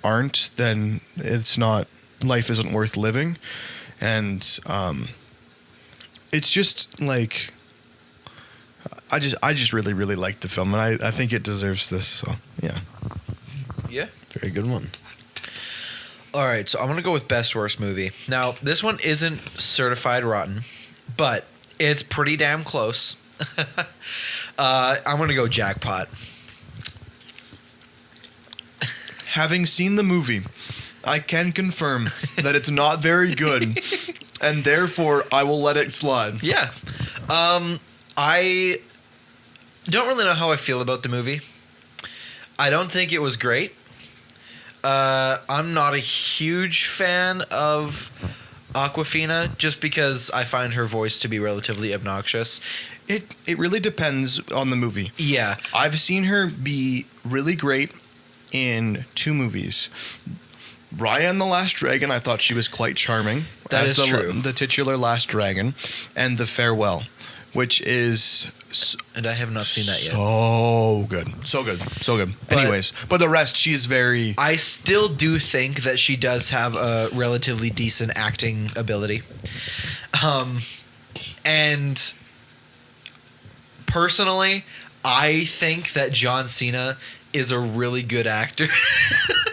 aren't, then life isn't worth living. And it's just like I just really, really liked the film, and I think it deserves this. So yeah. Yeah. Very good one. All right, so I'm going to go with best worst movie. Now, this one isn't certified rotten, but it's pretty damn close. I'm going to go Jackpot. Having seen the movie, I can confirm that it's not very good, and therefore I will let it slide. Yeah. I don't really know how I feel about the movie. I don't think it was great. I'm not a huge fan of Awkwafina just because I find her voice to be relatively obnoxious. It really depends on the movie. Yeah. I've seen her be really great in 2 movies. Raya and the Last Dragon, I thought she was quite charming. That is true. The titular Last Dragon, and The Farewell, which is And I have not seen that yet. so good. So good. So good. But- Anyways, but the rest, she's very... I still do think that she does have a relatively decent acting ability. And personally, I think that John Cena is a really good actor.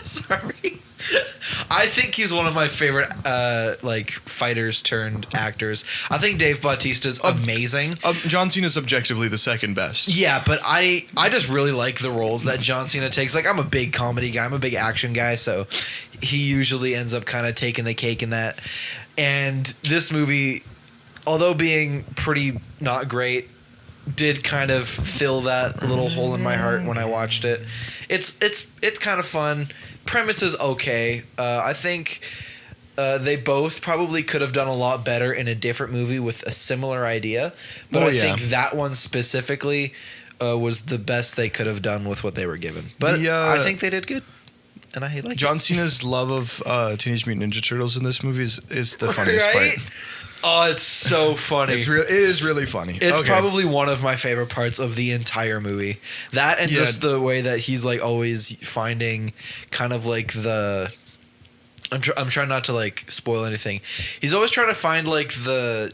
Sorry. I think he's one of my favorite fighters turned actors. I think Dave Bautista's amazing. John Cena's objectively the second best. Yeah, but I just really like the roles that John Cena takes. Like, I'm a big comedy guy. I'm a big action guy, so he usually ends up kind of taking the cake in that. And this movie, although being pretty not great, did kind of fill that little hole in my heart when I watched it. It's kind of fun. Premise is okay. I think they both probably could have done a lot better in a different movie with a similar idea. But I think that one specifically was the best they could have done with what they were given. But I think they did good. And I like John Cena's love of Teenage Mutant Ninja Turtles in this movie is the funniest Right? part. Oh, it's so funny. It is really funny. It's Okay. probably one of my favorite parts of the entire movie. That and just the way that he's like always finding kind of like the... I'm trying not to like spoil anything. He's always trying to find like the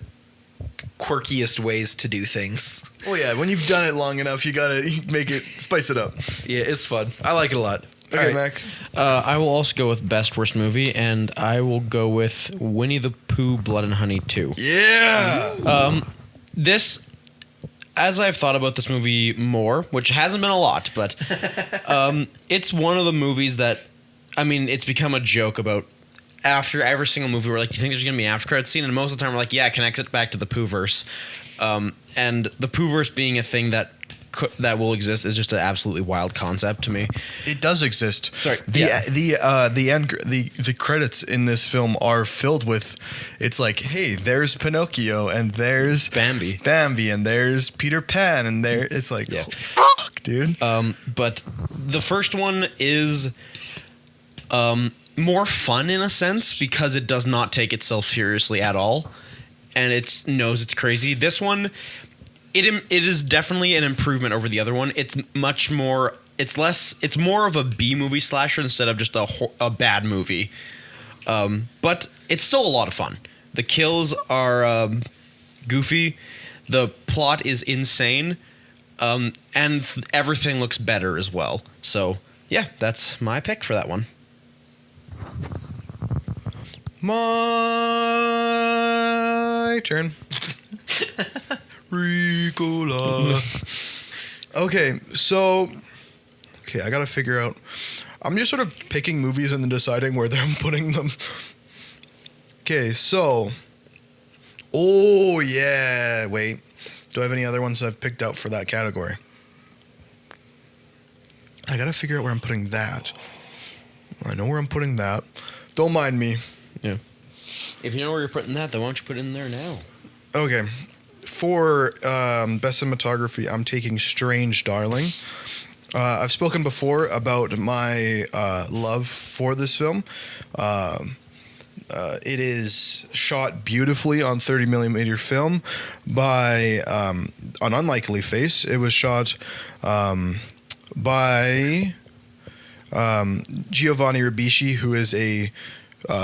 quirkiest ways to do things. Oh yeah, when you've done it long enough, you gotta spice it up. Yeah, it's fun. I like it a lot. Okay, All right. Mac. I will also go with best worst movie, and I will go with Winnie the Pooh, Blood and Honey 2. Yeah. This, as I've thought about this movie more, which hasn't been a lot, but it's one of the movies that, I mean, it's become a joke about after every single movie. We're like, you think there's going to be an after credit scene? And most of the time we're like, yeah, it connects it back to the Poohverse. And the Poohverse being a thing that will exist is just an absolutely wild concept to me. It does exist. Sorry. The credits in this film are filled with, it's like, hey, there's Pinocchio and there's Bambi, and there's Peter Pan and there it's like, Yeah. holy fuck, dude. But the first one is more fun in a sense because it does not take itself seriously at all, and it knows it's crazy. This one, it is definitely an improvement over the other one. It's much more. It's less. It's more of a B movie slasher instead of just a bad movie. But it's still a lot of fun. The kills are goofy. The plot is insane, and everything looks better as well. So yeah, that's my pick for that one. My turn. Ricola. Okay, I gotta figure out. I'm just sort of picking movies and then deciding where I'm putting them. Okay, so. Oh, yeah. Wait. Do I have any other ones I've picked out for that category? I gotta figure out where I'm putting that. I know where I'm putting that. Don't mind me. Yeah. If you know where you're putting that, then why don't you put it in there now? Okay. For best cinematography, I'm taking Strange Darling. I've spoken before about my love for this film. It is shot beautifully on 30 millimeter film by an unlikely face. It was shot by Giovanni Ribisi, who is a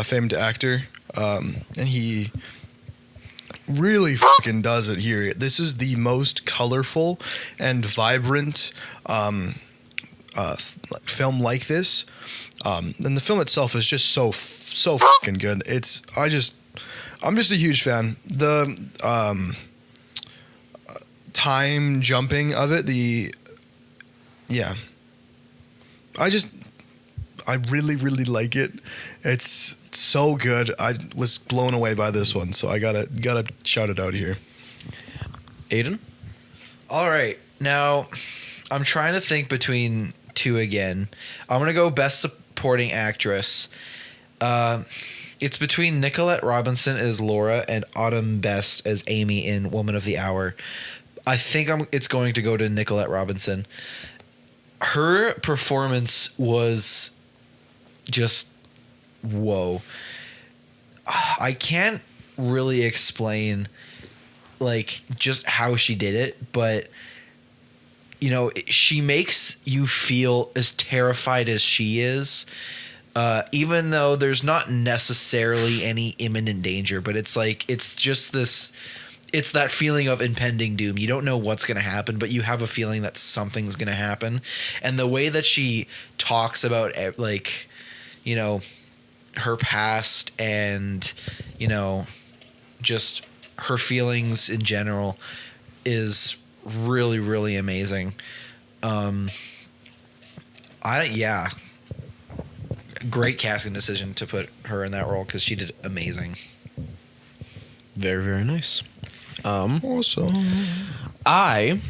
famed actor, and he really fucking does it here. This is the most colorful and vibrant film like this. And the film itself is just so fucking good. I'm just a huge fan. The time jumping of it, I really, really like it. It's so good. I was blown away by this one, so I gotta shout it out here. Aiden? All right. Now, I'm trying to think between two again. I'm going to go Best Supporting Actress. It's between Nicolette Robinson as Laura and Autumn Best as Amy in Woman of the Hour. I think it's going to go to Nicolette Robinson. Her performance was just whoa. I can't really explain like just how she did it, but you know, she makes you feel as terrified as she is, even though there's not necessarily any imminent danger, but it's like it's just this. It's that feeling of impending doom. You don't know what's going to happen, but you have a feeling that something's going to happen. And the way that she talks about, like, you know, her past and, you know, just her feelings in general is really, really amazing. Great casting decision to put her in that role because she did amazing. Very, very nice. Also, I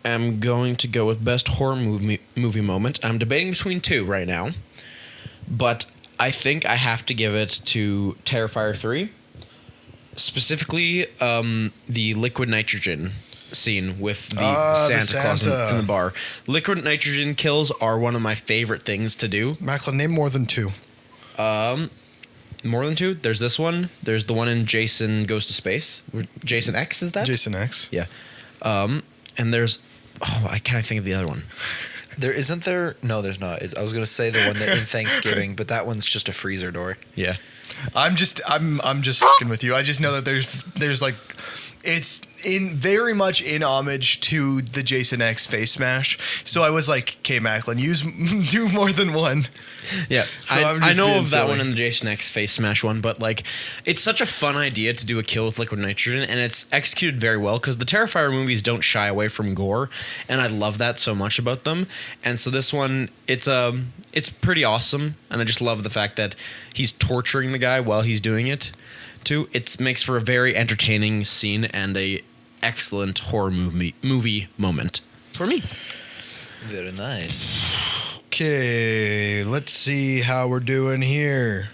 am going to go with best horror movie moment. I'm debating between two right now, but I think I have to give it to Terrifier 3. Specifically, the liquid nitrogen scene with the Santa Claus in the bar. Liquid nitrogen kills are one of my favorite things to do. Macklin, name more than two. More than two? There's this one. There's the one in Jason Goes to Space. Jason X, is that? Jason X. Yeah. And there's... Oh, I can't think of the other one. Isn't there? No, there's not. I was going to say the one that in Thanksgiving, but that one's just a freezer door. Yeah. I'm just fucking with you. I just know that there's like... It's very much in homage to the Jason X face smash. So I was like, okay, Macklin, do more than one. Yeah, So I know of that silly. one in the Jason X face smash one, but like, it's such a fun idea to do a kill with liquid nitrogen, and it's executed very well because the Terrifier movies don't shy away from gore, and I love that so much about them. And so this one, it's pretty awesome, and I just love the fact that he's torturing the guy while he's doing it. Too, it makes for a very entertaining scene and a excellent horror movie moment for me. Very nice. Okay, let's see how we're doing here.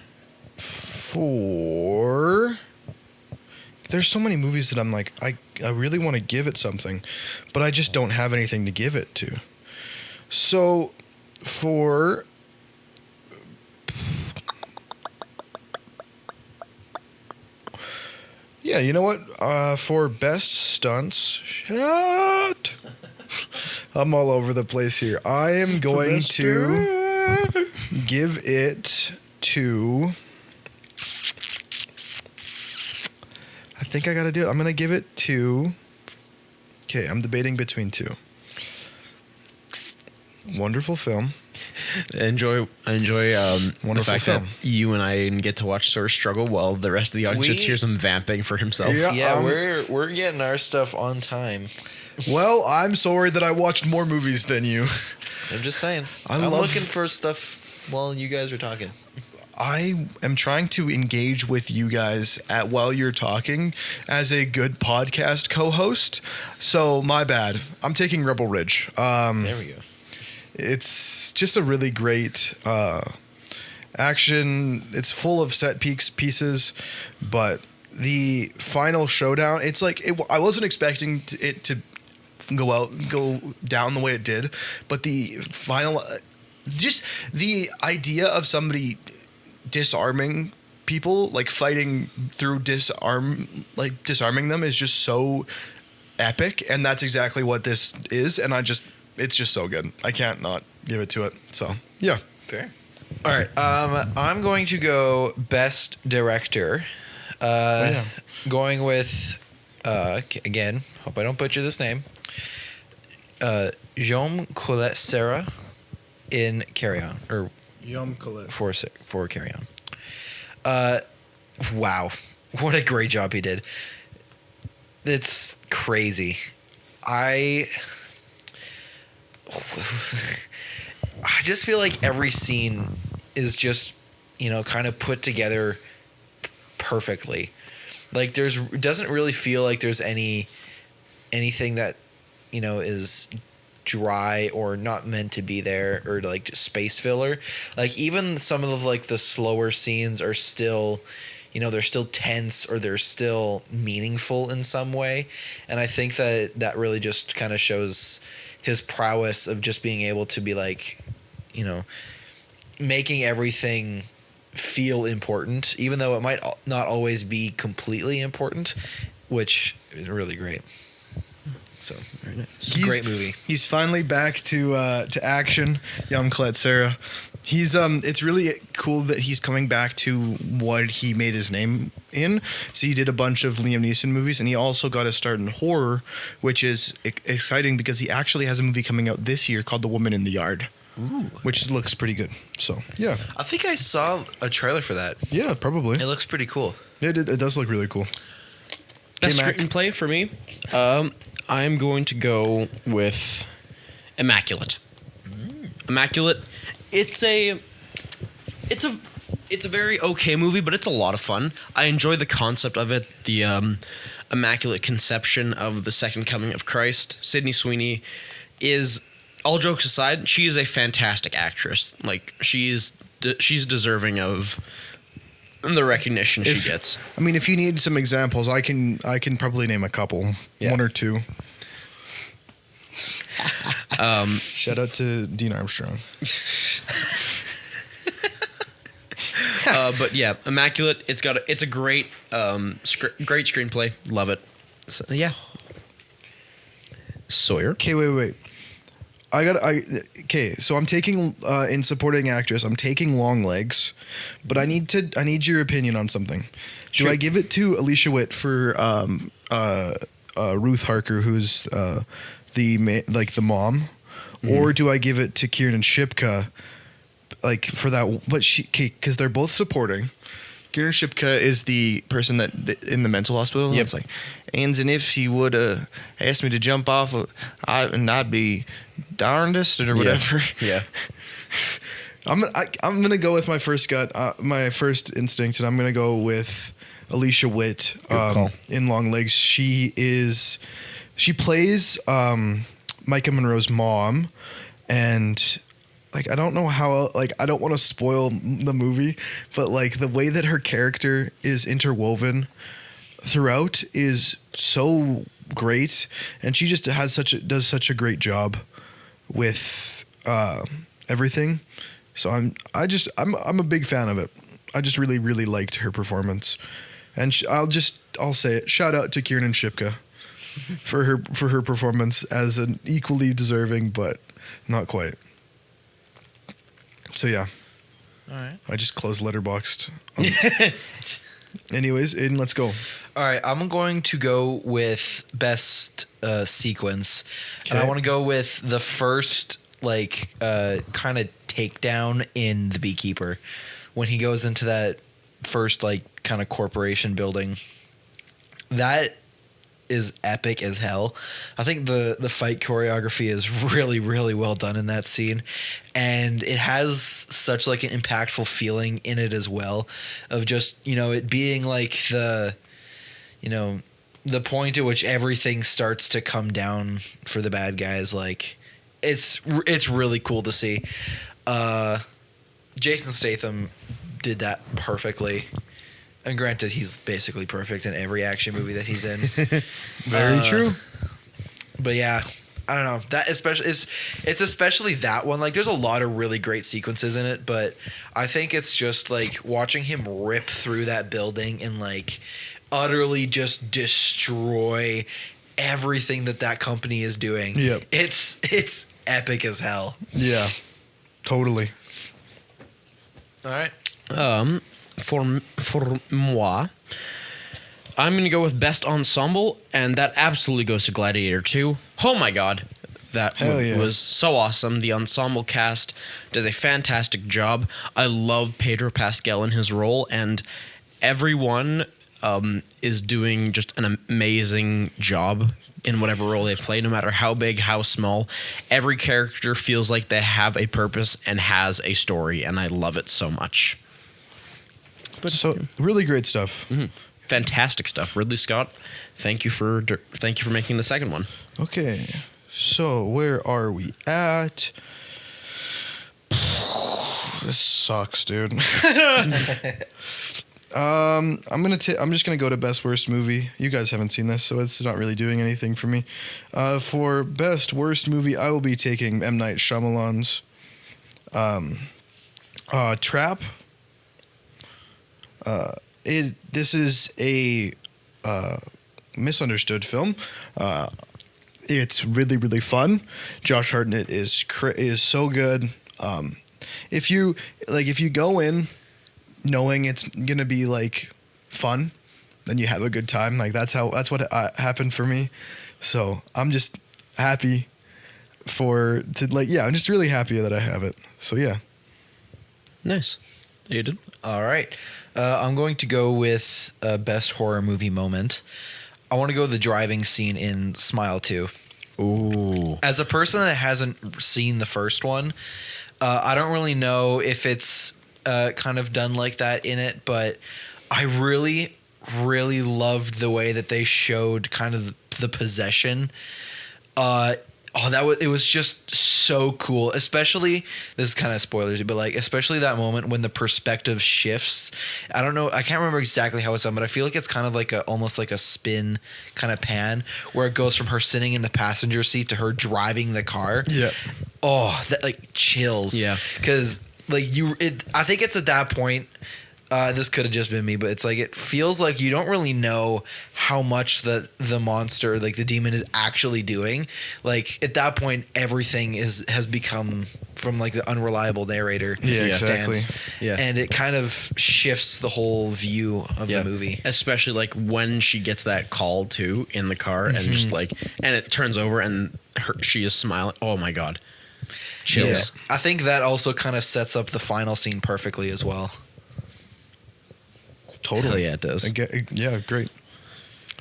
There's so many movies that I'm like, I really want to give it something, but I just don't have anything to give it to. So, for... Yeah, you know what? For best stunts, shit. I'm all over the place here. I am going to give it to... I think I got to do it. I'm going to give it to... Okay, I'm debating between two. Wonderful film. I enjoy the Wonderful fact film. that you and I get to watch Sawyer struggle while the rest of the audience just hears him vamping for himself. Yeah. We're getting our stuff on time. Well, I'm sorry that I watched more movies than you. I'm just saying. I'm looking for stuff while you guys are talking. I am trying to engage with you guys while you're talking as a good podcast co-host. So my bad. I'm taking Rebel Ridge. There we go. It's just a really great action. It's full of set pieces, but the final showdown, it's like I wasn't expecting it to go down the way it did, but the final, just the idea of somebody disarming people like fighting through disarming them is just so epic, and that's exactly what this is. And it's just so good. I can't not give it to it. So yeah. Fair. All right. I'm going to go best director. Yeah. Going with again. Hope I don't butcher this name. Jaume Colette Serra in Carry On, or Yum Colette. for Carry On. Wow, what a great job he did. It's crazy. I just feel like every scene is just, kind of put together perfectly. Like it doesn't really feel like there's anything that, is dry or not meant to be there, or like just space filler. Like even some of like the slower scenes are still, they're still tense, or they're still meaningful in some way. And I think that really just kind of shows his prowess of just being able to be like, making everything feel important, even though it might not always be completely important, which is really great. So Very nice. it's a great movie. He's finally back to action. Yum Colette Serra. He's it's really cool that he's coming back to what he made his name in. So he did a bunch of Liam Neeson movies, and he also got a start in horror, which is exciting because he actually has a movie coming out this year called The Woman in the Yard. Ooh. Which looks pretty good. So yeah. I think I saw a trailer for that. Yeah, probably. It looks pretty cool. It does look really cool. Best Mac. screenplay for me, I'm going to go with Immaculate. Immaculate. It's a very okay movie, but it's a lot of fun. I enjoy the concept of it, the immaculate conception of the second coming of Christ. Sydney Sweeney is, all jokes aside, she is a fantastic actress. Like she's deserving of the recognition she gets. I mean, if you need some examples, I can probably name a couple, Yeah. one or two. Shout out to Dean Armstrong. But yeah, Immaculate. It's a great great screenplay. Love it. So, yeah. Sawyer. Okay, wait. Okay, so I'm taking in supporting actress. I'm taking Long Legs, but I need your opinion on something. Do Sure. I give it to Alicia Witt for Ruth Harker, who's the mom, or do I give it to Kiernan Shipka, like for that? But because they're both supporting. Kiernan Shipka is the person that in the mental hospital. Yep. It's like, and if he would asked me to jump off, I'd be darndest or whatever. Yeah. I'm gonna go with my first gut, my first instinct, and I'm gonna go with Alicia Witt call. in Long Legs. She plays Micah Monroe's mom, and like I don't know how, like I don't want to spoil the movie, but like the way that her character is interwoven throughout is so great, and she just does such a great job with everything. So I'm a big fan of it. I just really liked her performance, and I'll say it. Shout out to Kiernan Shipka for her performance as an equally deserving, but not quite. So yeah, All right. I just closed Letterboxd. Anyways, Aiden, let's go. All right, I'm going to go with best sequence. And I Okay. want to go with the first, like, kind of takedown in The Beekeeper. When he goes into that first, like, kind of corporation building. That is epic as hell. I think the fight choreography is really, really well done in that scene. And it has such, like, an impactful feeling in it as well. Of just, it being, like, the point at which everything starts to come down for the bad guys. Like, it's really cool to see. Jason Statham did that perfectly. And granted, he's basically perfect in every action movie that he's in. Very true. But yeah, I don't know, that especially it's especially that one. Like, there's a lot of really great sequences in it, but I think it's just like watching him rip through that building and like utterly just destroy everything that company is doing. Yep. It's epic as hell. Yeah, totally. All right. For moi, I'm going to go with Best Ensemble, and that absolutely goes to Gladiator 2. Oh my god. That Hell yeah. was so awesome. The ensemble cast does a fantastic job. I love Pedro Pascal in his role, and everyone is doing just an amazing job in whatever role they play, no matter how big, how small. Every character feels like they have a purpose and has a story, and I love it so much. But so really great stuff. Mm-hmm. Fantastic stuff. Ridley Scott, thank you for making the second one. Okay, so where are we at? This sucks, dude. I'm just gonna go to best worst movie. You guys haven't seen this, so it's not really doing anything for me. For best worst movie, I will be taking M. Night Shyamalan's Trap. This is a misunderstood film. It's really, really fun. Josh Hartnett is so good. If you go in knowing it's gonna be like fun, then you have a good time. Like that's what happened for me. So I'm just happy I'm just really happy that I have it. So yeah. Nice. Aiden? All right. I'm going to go with best horror movie moment. I want to go with the driving scene in Smile 2. Ooh. As a person that hasn't seen the first one, I don't really know if it's kind of done like that in it, but I really, really loved the way that they showed kind of the possession. It was just so cool. Especially, this is kind of spoilers, but like especially that moment when the perspective shifts. I don't know, I can't remember exactly how it's done, but I feel like it's kind of like almost like a spin kind of pan where it goes from her sitting in the passenger seat to her driving the car. Yeah. Oh, that like chills. Yeah. Because like I think it's at that point. This could have just been me, but it's like it feels like you don't really know how much the monster, like the demon, is actually doing. Like at that point, everything has become from like the unreliable narrator. Yeah, exactly. stance. Yeah. And it kind of shifts the whole view of the movie. Especially like when she gets that call too in the car and just like, and it turns over and she is smiling. Oh my god, chills. Yeah. I think that also kind of sets up the final scene perfectly as well. Totally. Hell yeah, it does. Yeah, great.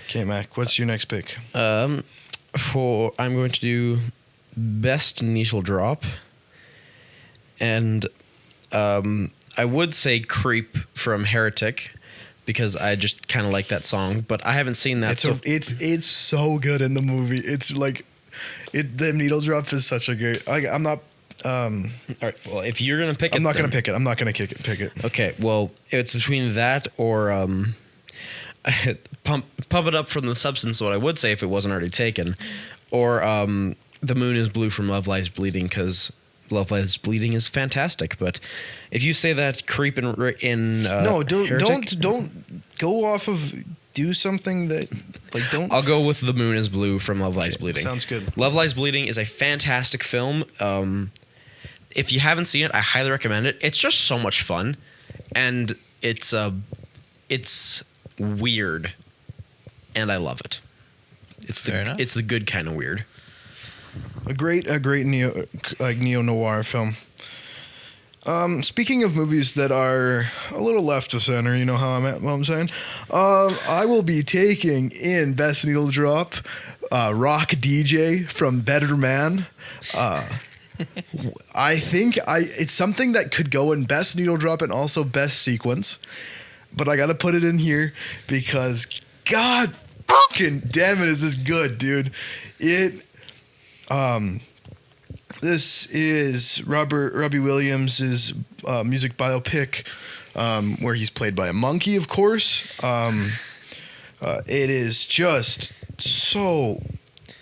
Okay, Mac, what's your next pick? I'm going to do best needle drop, and I would say "Creep" from Heretic because I just kind of like that song, but I haven't seen that. It's so good in the movie. It's like the needle drop is such a great. I'm not. All right. Well, if you're gonna pick it, I'm not gonna pick it. I'm not gonna pick it. Okay. Well, it's between that or pump it up from the substance. What I would say if it wasn't already taken, or "The Moon is Blue" from Love Lies Bleeding because Love Lies Bleeding is fantastic. But if you say that "Creep" in No, Heretic, don't go off of. Do something that like don't. I'll go with "The Moon is Blue" from Love Lies Bleeding. Sounds good. Love Lies Bleeding is a fantastic film. If you haven't seen it, I highly recommend it. It's just so much fun, and it's weird, and I love it. It's the good kind of weird. A great neo noir film. Speaking of movies that are a little left of center, you know how I'm saying. I will be taking in best needle drop, Rock DJ from Better Man. I think it's something that could go in best needle drop and also best sequence, but I got to put it in here because God fucking damn it, is this good, dude? This is Robbie Williams' music biopic, where he's played by a monkey, of course. It is just so,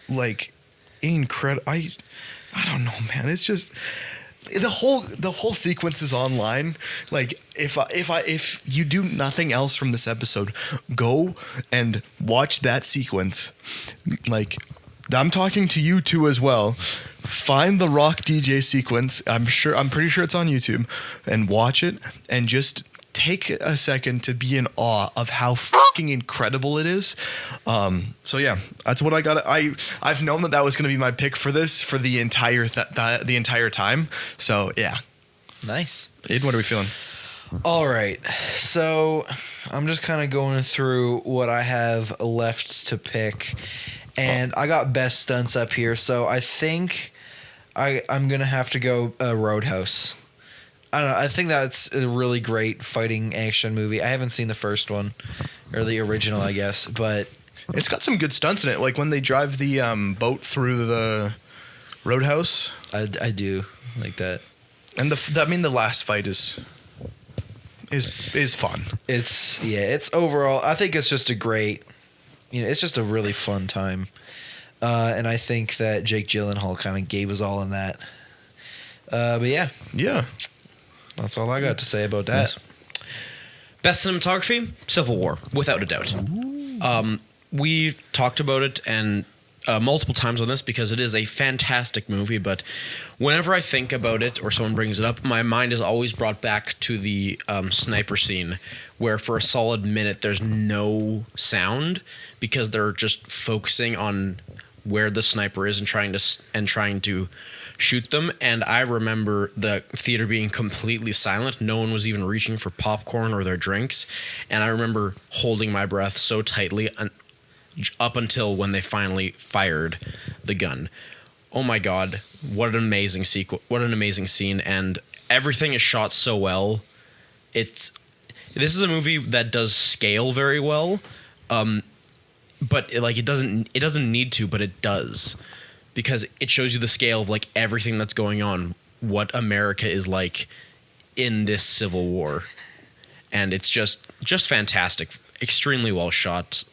like, incredible. I don't know, man. It's just the whole sequence is online. Like if you do nothing else from this episode, go and watch that sequence. Like, I'm talking to you too as well. Find the Rock DJ sequence. I'm pretty sure it's on YouTube, and watch it and just take a second to be in awe of how fucking incredible it is. So yeah, that's what I got. I've known that was going to be my pick for this for the entire time. So yeah, Nice. Aiden, what are we feeling? All right. So I'm just kind of going through what I have left to pick. And I got best stunts up here. So I think I'm going to have to go Roadhouse. I don't know. I think that's a really great fighting action movie. I haven't seen the first one, or the original, I guess. But It's got some good stunts in it, like when they drive the boat through the roadhouse. I do like that. And the last fight is fun. It's overall, I think it's just a great, it's just a really fun time. And I think that Jake Gyllenhaal kind of gave us all in that. But yeah, that's all I got to say about that. Nice. Best cinematography, Civil War, without a doubt. We've talked about it and multiple times on this because it is a fantastic movie, but whenever I think about it or someone brings it up, my mind is always brought back to the sniper scene where for a solid minute there's no sound because they're just focusing on where the sniper is and trying to shoot them. And I remember the theater being completely silent. No one was even reaching for popcorn or their drinks. And I remember holding my breath so tightly up until when they finally fired the gun. Oh my God, what an amazing what an amazing scene. And everything is shot so well. This is a movie that does scale very well. But it doesn't need to, but it does. Because it shows you the scale of like everything that's going on, what America is like in this Civil War. And it's just fantastic. Extremely well shot.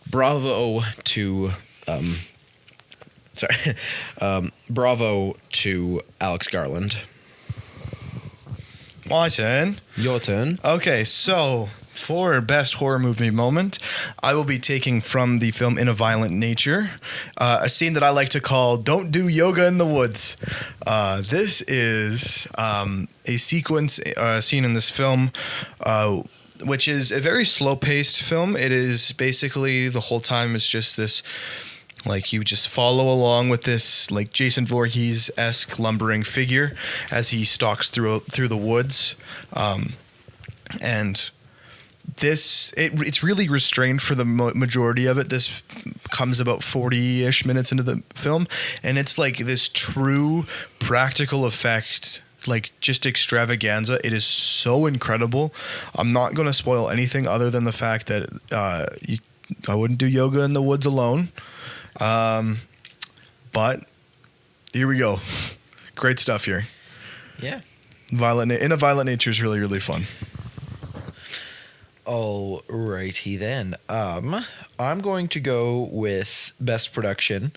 Bravo to Alex Garland. My turn. Your turn. Okay, so for best horror movie moment, I will be taking from the film In a Violent Nature, a scene that I like to call "Don't Do Yoga in the Woods." This is a scene in this film, which is a very slow-paced film. It is basically the whole time is just this, like, you just follow along with this like Jason Voorhees-esque lumbering figure as he stalks through the woods, and it's really restrained for the majority of it. This comes about 40-ish minutes into the film, and it's like this true practical effect, like just extravaganza. It is so incredible. I'm not going to spoil anything other than the fact that I wouldn't do yoga in the woods alone. But here we go. Great stuff here. Yeah. In a Violent Nature is really, really fun. All righty then. I'm going to go with best production.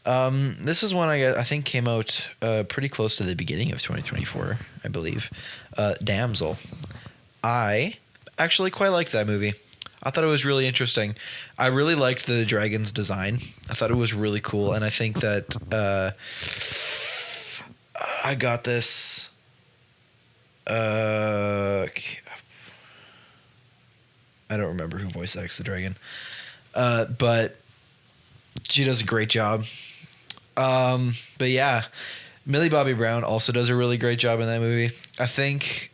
This is one I think came out pretty close to the beginning of 2024, I believe. Damsel. I actually quite liked that movie. I thought it was really interesting. I really liked the dragon's design. I thought it was really cool, and I think that I got this. I don't remember who voice acts the dragon, but she does a great job. But yeah, Millie Bobby Brown also does a really great job in that movie. I think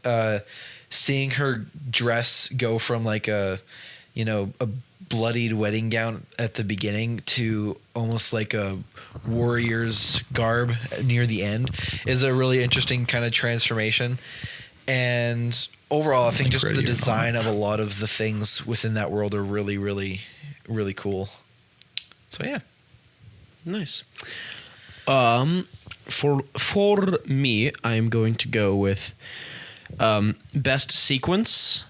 seeing her dress go from like a bloodied wedding gown at the beginning to almost like a warrior's garb near the end is a really interesting kind of transformation. And overall, I think just the design of a lot of the things within that world are really, really, really cool. So yeah. Nice. For me, I'm going to go with best sequence,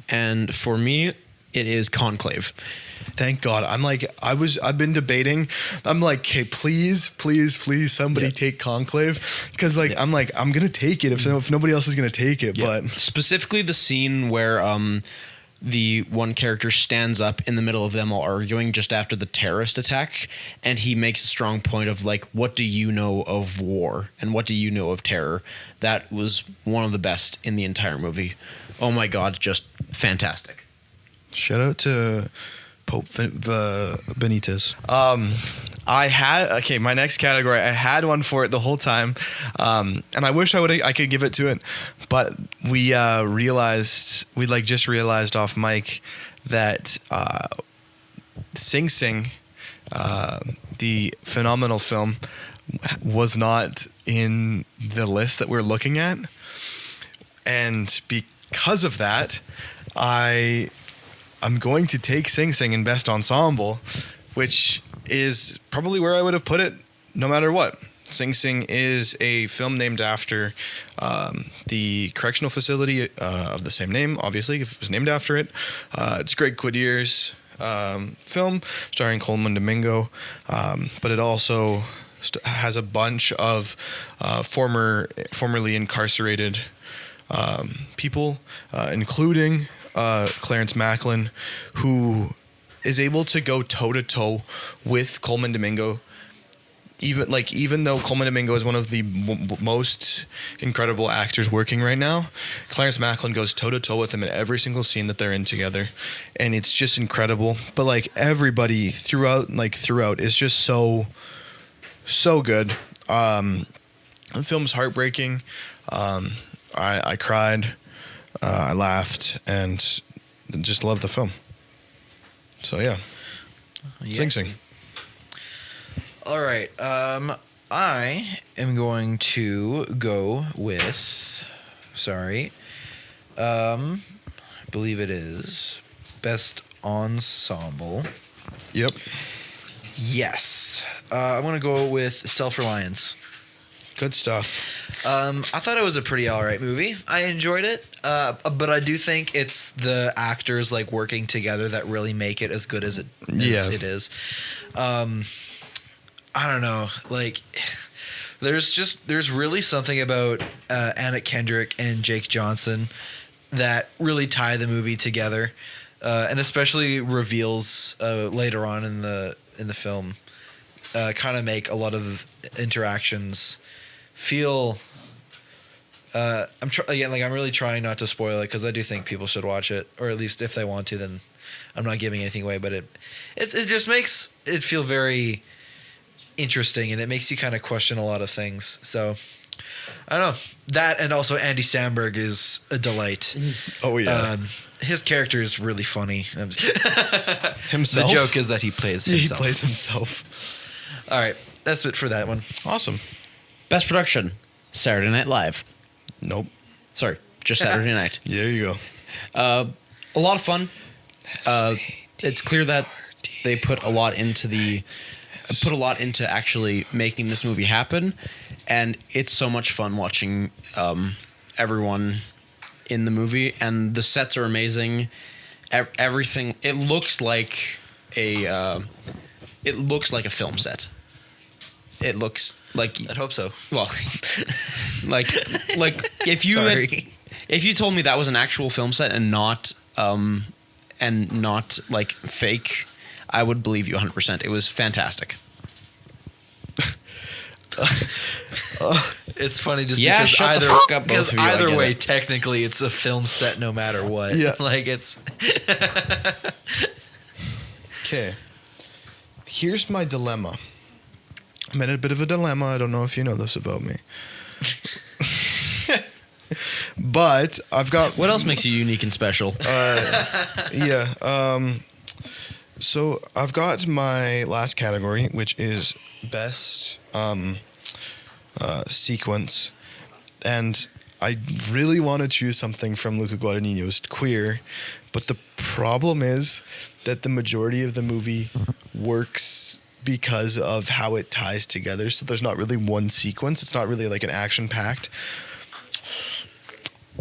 and for me, It is Conclave. Thank God. I've been debating. I'm like, okay, please, somebody take Conclave. Because I'm going to take it if nobody else is going to take it. Yeah. But specifically the scene where the one character stands up in the middle of them all arguing just after the terrorist attack, and he makes a strong point of like, what do you know of war and what do you know of terror? That was one of the best in the entire movie. Oh my God, just fantastic. shout out to Pope Benitez. My next category, I had one for it the whole time, and I wish I could give it to it, but we just realized off mic that Sing Sing, the phenomenal film, was not in the list that we're looking at, and because of that, I'm going to take Sing Sing in Best Ensemble, which is probably where I would have put it no matter what. Sing Sing is a film named after the correctional facility of the same name, obviously, if it was named after it. It's Greg Quidier's film starring Coleman Domingo, but it also has a bunch of formerly incarcerated people, including Clarence Macklin, who is able to go toe-to-toe with Coleman Domingo. Even though Coleman Domingo is one of the most incredible actors working right now, Clarence Macklin goes toe-to-toe with him in every single scene that they're in together, and it's just incredible. But like everybody throughout is just so good. The film's heartbreaking. I cried, I laughed, and just loved the film. So yeah. Sing Sing. All right. I am going to go with. I believe it is Best Ensemble. Yep. Yes. I'm going to go with Self-Reliance. Good stuff. I thought it was a pretty alright movie. I enjoyed it, but I do think it's the actors like working together that really make it as good as it is. I don't know, like there's really something about Anna Kendrick and Jake Johnson that really tie the movie together, and especially reveals later on in the film kind of make a lot of interactions feel. I'm really trying not to spoil it because I do think people should watch it, or at least if they want to, then I'm not giving anything away. But it just makes it feel very interesting, and it makes you kind of question a lot of things. So I don't know, that, and also Andy Samberg is a delight. Oh yeah, his character is really funny. Himself. The joke is that he plays himself. He plays himself. All right, that's it for that one. Awesome. Best production, Saturday Night Live. Nope. Sorry, just Saturday Night. There you go. A lot of fun. It's clear that they put a lot into actually making this movie happen, and it's so much fun watching everyone in the movie, and the sets are amazing. Everything, it looks like a film set. It looks like, I'd hope so. well, like if you if you told me that was an actual film set and not like fake, I would believe you 100%. It was fantastic. It's funny just Yeah, because shut the either, fuck up, both because of you, I either get way, it. technically it's a film set no matter what. Yeah. Like it's Okay. Here's my dilemma. I'm in a bit of a dilemma. I don't know if you know this about me. But I've got... What else makes you unique and special? Yeah. So I've got my last category, which is best sequence. And I really want to choose something from Luca Guadagnino's Queer, but the problem is that the majority of the movie works because of how it ties together. So there's not really one sequence. It's not really like an action-packed.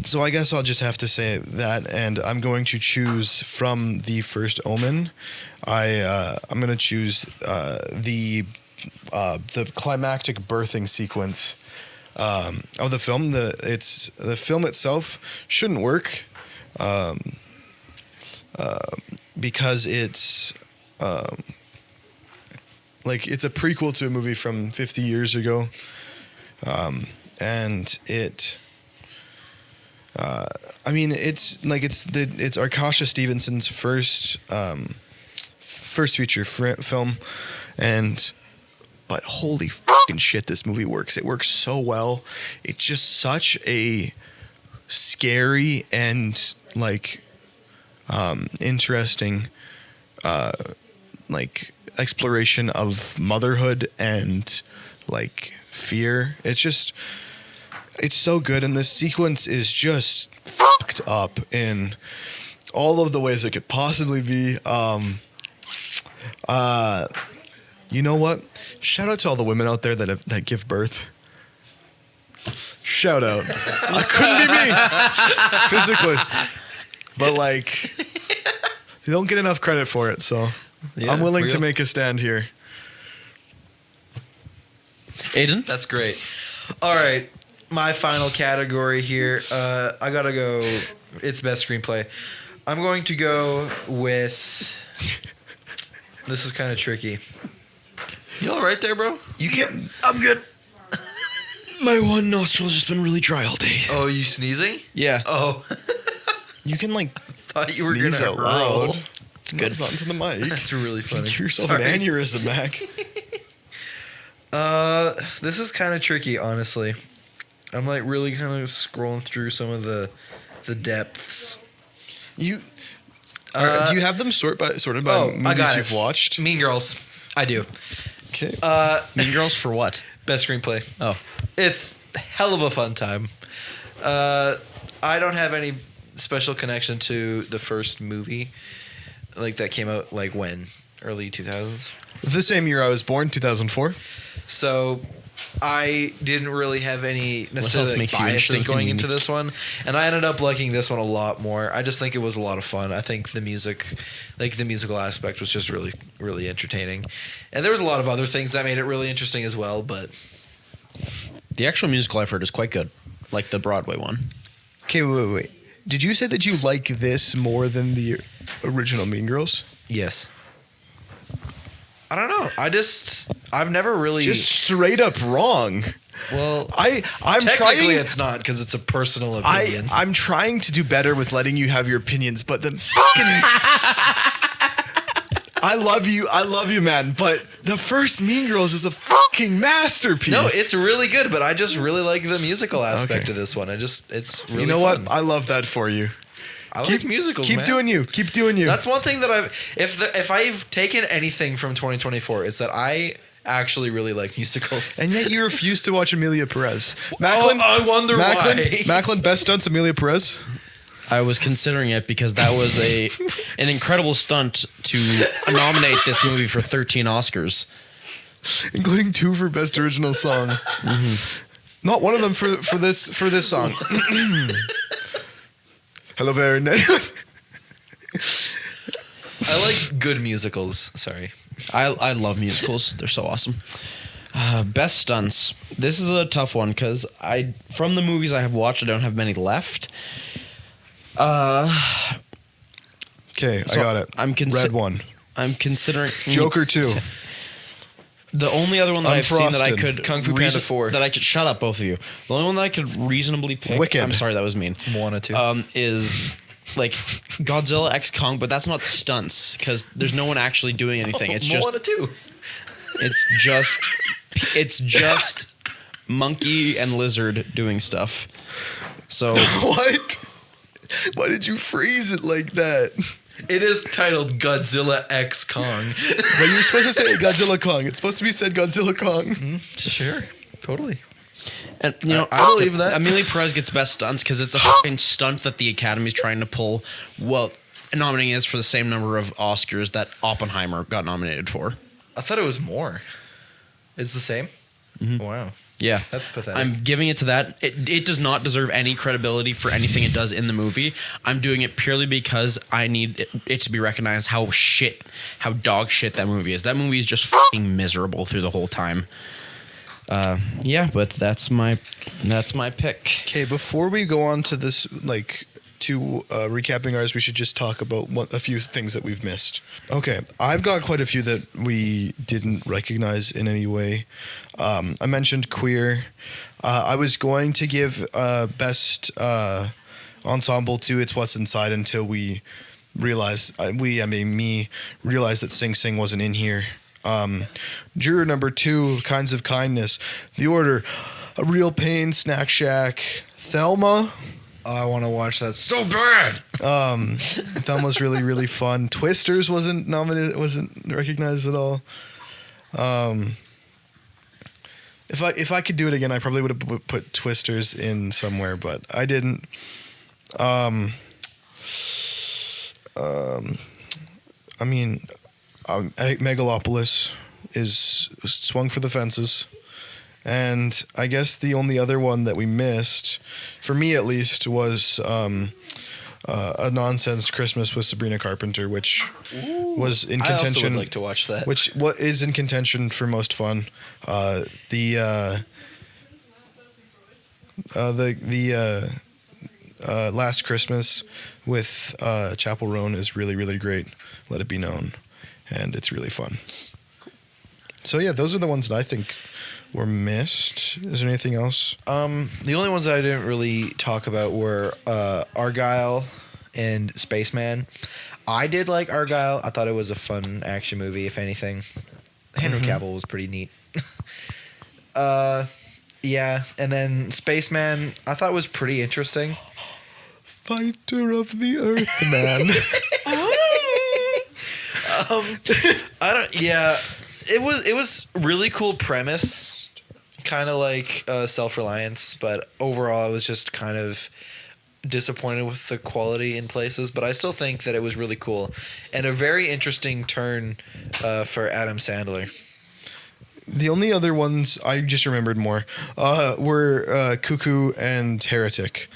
So I guess I'll just have to say that, and I'm going to choose from The First Omen. I'm going to choose the climactic birthing sequence of the film. The film itself shouldn't work because it's it's a prequel to a movie from 50 years ago, and it. It's Arkasha Stevenson's first feature film, but holy fucking shit, this movie works. It works so well. It's just such a scary and interesting exploration of motherhood and fear. It's so good, and this sequence is just fucked up in all of the ways it could possibly be. You know what? Shout out to all the women out there that give birth. Shout out. I couldn't be me physically, but you don't get enough credit for it. So Yeah, I'm willing to real. make a stand here. Aiden? That's great. All right. My final category here. I gotta go. It's best screenplay. I'm going to go with. This is kind of tricky. You all right there, bro? You can. I'm good. My one nostril's just been really dry all day. Oh, you sneezing? Yeah. Oh, You can thought you were sneeze gonna out loud. roll. It's good. It's not into the mic. That's really funny. Give yourself Sorry. an aneurysm, Mac. This is kind of tricky, honestly. I'm really kind of scrolling through some of the depths. Do you have them sorted by I movies got it. you've watched? Mean Girls. I do. Okay. Mean Girls for what? Best screenplay. Oh. It's a hell of a fun time. I don't have any special connection to the first movie, that came out when? Early 2000s? The same year I was born, 2004. So I didn't really have any necessarily makes you biases interesting going and into this one, and I ended up liking this one a lot more. I just think it was a lot of fun. I think the music, the musical aspect, was just really, really entertaining, and there was a lot of other things that made it really interesting as well. But The actual musical I've heard is quite good, like the Broadway one. Okay, wait. Did you say that you like this more than the original Mean Girls? yes, I don't know. I've never really Just straight up wrong. well. I'm Technically, trying. it's not because it's a personal opinion. I'm trying to do better with letting you have your opinions, but the fucking. I love you, man. But the first Mean Girls is a fucking masterpiece. No, it's really good, but I just really like the musical aspect Okay. of this one. It's really you know fun. what? I love that for you. I like musicals. Keep man. doing you. Keep doing you. That's one thing that if I've taken anything from 2024, it's that I actually really like musicals. And yet you refuse to watch Amelia Perez. I wonder why. Macklin, best stunts, Amelia Perez. I was considering it because that was an incredible stunt to nominate this movie for 13 Oscars. Including 2 for best original song. Not one of them for this song. Hello there, Ned. I like good musicals. Sorry. I love musicals. They're so awesome. Best stunts. This is a tough one because from the movies I have watched, I don't have many left. Okay, So I got it. Red 1. I'm considering Joker 2. The only other one that I've seen that I Unfrosted. could Kung Fu Panda 4. that I could shut up both of you. The only one that I could reasonably pick. Wicked. I'm sorry, that was mean. Moana 2. Is Godzilla X Kong, but that's not stunts because there's no one actually doing anything. It's just Moana 2. it's just monkey and lizard doing stuff. So What? Why did you phrase it like that? It is titled Godzilla X Kong. But you're supposed to say Godzilla Kong. It's supposed to be said Godzilla Kong. Sure. Totally. and I believe that. Amelia Perez gets best stunts because it's a fucking stunt that the Academy's trying to pull. Well, nominating is for the same number of Oscars that Oppenheimer got nominated for. I thought it was more. It's the same? Mhm. Wow. Yeah, That's pathetic. I'm giving it to that. It does not deserve any credibility for anything it does in the movie. I'm doing it purely because I need it to be recognized how dog shit that movie is. That movie is just fucking miserable through the whole time. Yeah, but that's my pick. Okay, before we go on to this, recapping ours, we should just talk about a few things that we've missed. Okay, I've got quite a few that we didn't recognize in any way. I mentioned Queer. I was going to give best ensemble to It's What's Inside until we realized, me, realized that Sing Sing wasn't in here. Juror number 2, Kinds of Kindness. The Order, A Real Pain, Snack Shack, Thelma. Oh, I want to watch that so bad. Thelma's really, really fun. Twisters wasn't nominated, wasn't recognized at all. If I could do it again, I probably would have put Twisters in somewhere, but I didn't. Megalopolis is swung for the fences. And I guess the only other one that we missed, for me at least, was A Nonsense Christmas with Sabrina Carpenter, which was in contention. I also would like to watch that. What is in contention for most fun. Last Christmas with Chappell Roan is really, really great. Let It Be Known. And it's really fun. So yeah, those are the ones that I think were missed. Is there anything else? The only ones that I didn't really talk about were Argyle and Spaceman. I did like Argyle. I thought it was a fun action movie, if anything. Henry Cavill was pretty neat. Yeah, and then Spaceman, I thought was pretty interesting. Fighter of the Earth, man. It was really cool premise, kind of like Self-Reliance, but overall I was just kind of disappointed with the quality in places, but I still think that it was really cool and a very interesting turn for Adam Sandler. The only other ones I just remembered more were Cuckoo and Heretic.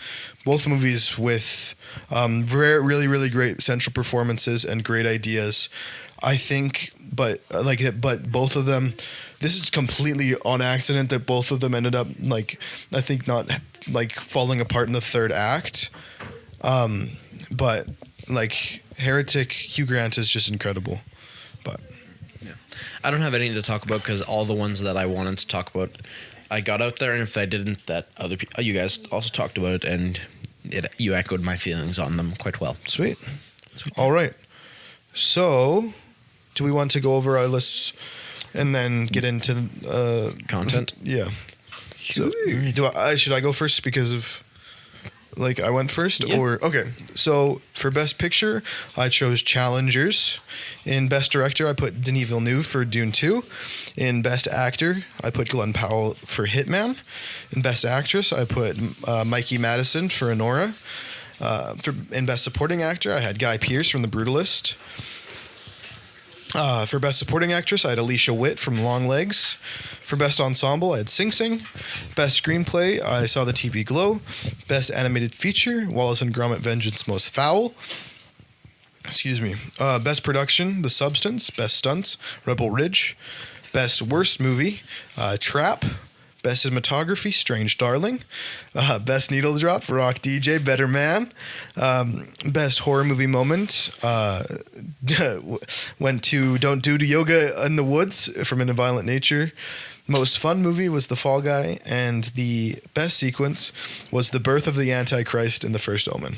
Both movies with really, really great central performances and great ideas. I think, but both of them, this is completely on accident that both of them ended up I think not falling apart in the third act. But Heretic, Hugh Grant is just incredible. But yeah, I don't have anything to talk about because all the ones that I wanted to talk about, I got out there, and if I didn't, that other people, you guys also talked about it, and you echoed my feelings on them quite well. Sweet. All right. So, do we want to go over our lists and then get into Content? Yeah. So, should I go first because of I went first? Yeah. Or okay. So for Best Picture, I chose Challengers. In Best Director, I put Denis Villeneuve for Dune 2. In Best Actor, I put Glenn Powell for Hitman. In Best Actress, I put Mikey Madison for Honora. In Best Supporting Actor, I had Guy Pearce from The Brutalist. For Best Supporting Actress, I had Alicia Witt from Long Legs. For Best Ensemble, I had Sing Sing. Best Screenplay, I Saw the TV Glow. Best Animated Feature, Wallace and Gromit: Vengeance Most Foul. Excuse me. Best Production, The Substance. Best Stunts, Rebel Ridge. Best Worst Movie, Trap. Best Cinematography, Strange Darling. Best Needle Drop, Rock DJ, Better Man. Best Horror Movie Moment went to Don't Do Yoga in the Woods from In a Violent Nature. Most Fun Movie was The Fall Guy. And the Best Sequence was The Birth of the Antichrist in The First Omen.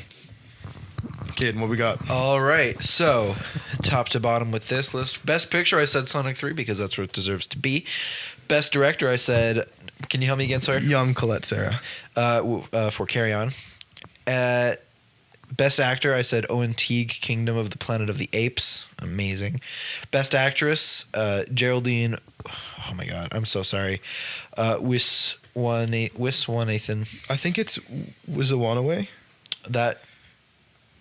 Caden, what we got? All right, so top to bottom with this list. Best Picture, I said Sonic 3 because that's what it deserves to be. Best Director, I said, can you help me again, Sawyer? Young Colette Sarah. For Carry On. Best Actor, I said Owen Teague, Kingdom of the Planet of the Apes. Amazing. Best Actress, Geraldine. Oh my God, I'm so sorry. Wiswanathan. I think it's Wizawanaway. That.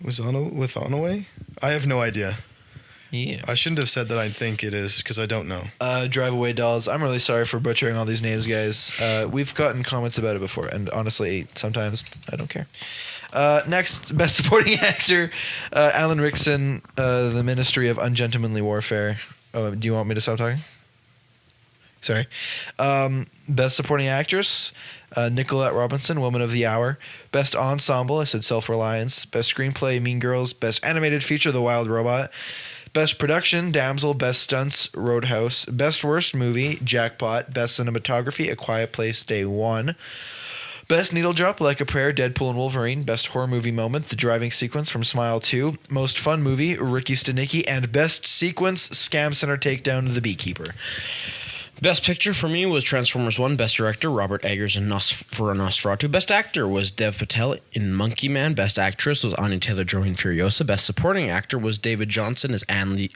With Onaway? I have no idea. Yeah. I shouldn't have said that I think it is because I don't know. Drive Away Dolls. I'm really sorry for butchering all these names, guys. We've gotten comments about it before, and honestly, sometimes I don't care. Next, Best Supporting Actor, Alan Rickson, The Ministry of Ungentlemanly Warfare. Oh, do you want me to stop talking? Sorry. Best Supporting Actress, Nicolette Robinson, Woman of the Hour. Best Ensemble, I said Self-Reliance. Best Screenplay, Mean Girls. Best Animated Feature, The Wild Robot. Best Production, Damsel. Best Stunts, Roadhouse. Best Worst Movie, Jackpot. Best Cinematography, A Quiet Place, Day One. Best Needle Drop, Like a Prayer, Deadpool and Wolverine. Best Horror Movie Moment, The Driving Sequence from Smile 2. Most Fun Movie, Ricky Stenicki. And Best Sequence, Scam Center Takedown, The Beekeeper. Best Picture for me was Transformers 1. Best Director, Robert Eggers in for Nosferatu. Best Actor was Dev Patel in Monkey Man. Best Actress was Anya Taylor-Joy in Furiosa. Best Supporting Actor was David Johnson as Andy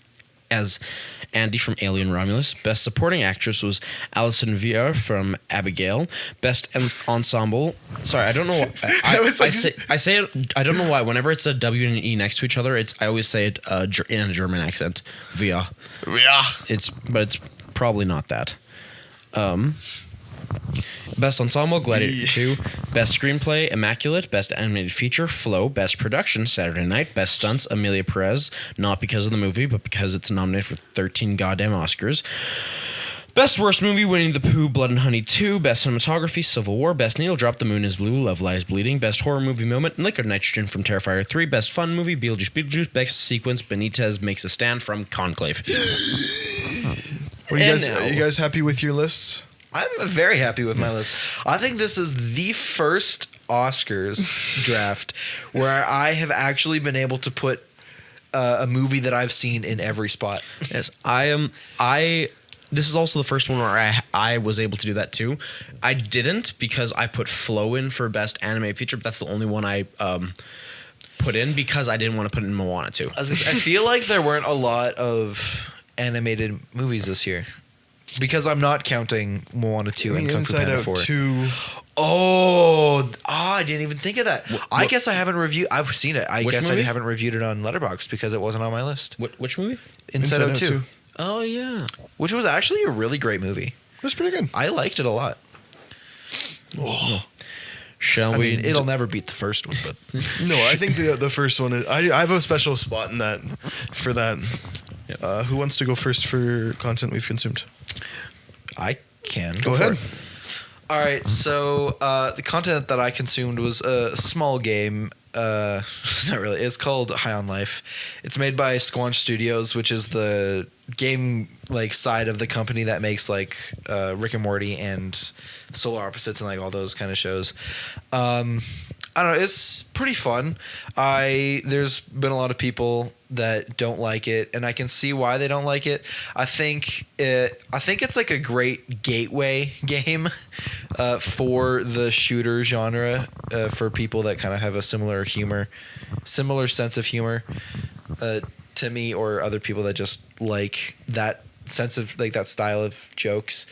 from Alien Romulus. Best Supporting Actress was Alison Vieira from Abigail. Best Ensemble. Sorry, I don't know. I say it. I don't know why. Whenever it's a W and an E next to each other, I always say it in a German accent. Via. Yeah. It's probably not that. Best Ensemble, Gladiator 2. Best Screenplay, Immaculate. Best Animated Feature, Flow. Best Production, Saturday Night. Best Stunts, Amelia Perez. Not because of the movie, but because it's nominated for 13 goddamn Oscars. Best Worst Movie, Winnie the Pooh, Blood and Honey 2. Best Cinematography, Civil War. Best Needle Drop, The Moon is Blue, Love Lies Bleeding. Best Horror Movie Moment, Liquid Nitrogen from Terrifier 3. Best Fun Movie, Beetlejuice. Best Sequence, Benitez Makes a Stand from Conclave. Are you guys happy with your lists? I'm very happy with my list. I think this is the first Oscars draft where I have actually been able to put a movie that I've seen in every spot. Yes, I am. This is also the first one where I was able to do that too. I didn't because I put Flow in for Best Animated Feature, but that's the only one I put in because I didn't want to put in Moana 2. I feel like there weren't a lot of animated movies this year. Because I'm not counting Moana 2 and Kung Fu Panda 4. Inside Out 2. Oh, I didn't even think of that. I guess I haven't reviewed. I've seen it. I guess movie? I haven't reviewed it on Letterboxd because it wasn't on my list. Which movie? Inside Out 2. Oh yeah, Which was actually a really great movie. It was pretty good. I liked it a lot. Oh. Shall we? It'll never beat the first one, but No, I think the first one is. I have a special spot in that for that. Yep. Who wants to go first for content we've consumed? I can Go for ahead. it. All right, so the content that I consumed was a small game. Not really. It's called High on Life. It's made by Squanch Studios, which is the game side of the company that makes Rick and Morty and Solar Opposites and all those kind of shows. I don't know. It's pretty fun. There's been a lot of people that don't like it, and I can see why they don't like it. I think it's a great gateway game for the shooter genre for people that kind of have a similar sense of humor to me, or other people that just like that sense of that style of jokes.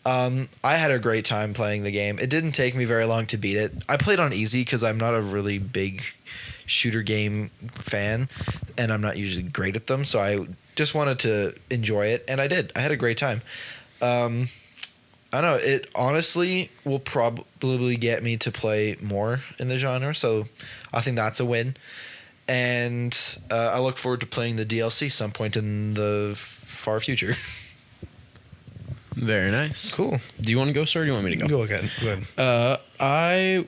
I had a great time playing the game. It didn't take me very long to beat it. I played on easy because I'm not a really big shooter game fan, and I'm not usually great at them, so I just wanted to enjoy it, and I did. I had a great time. I don't know. It honestly will probably get me to play more in the genre, so I think that's a win. And I look forward to playing the DLC some point in the far future. Very nice. Cool. Do you want to go, sir? Or do you want me to go? Go again. Go ahead.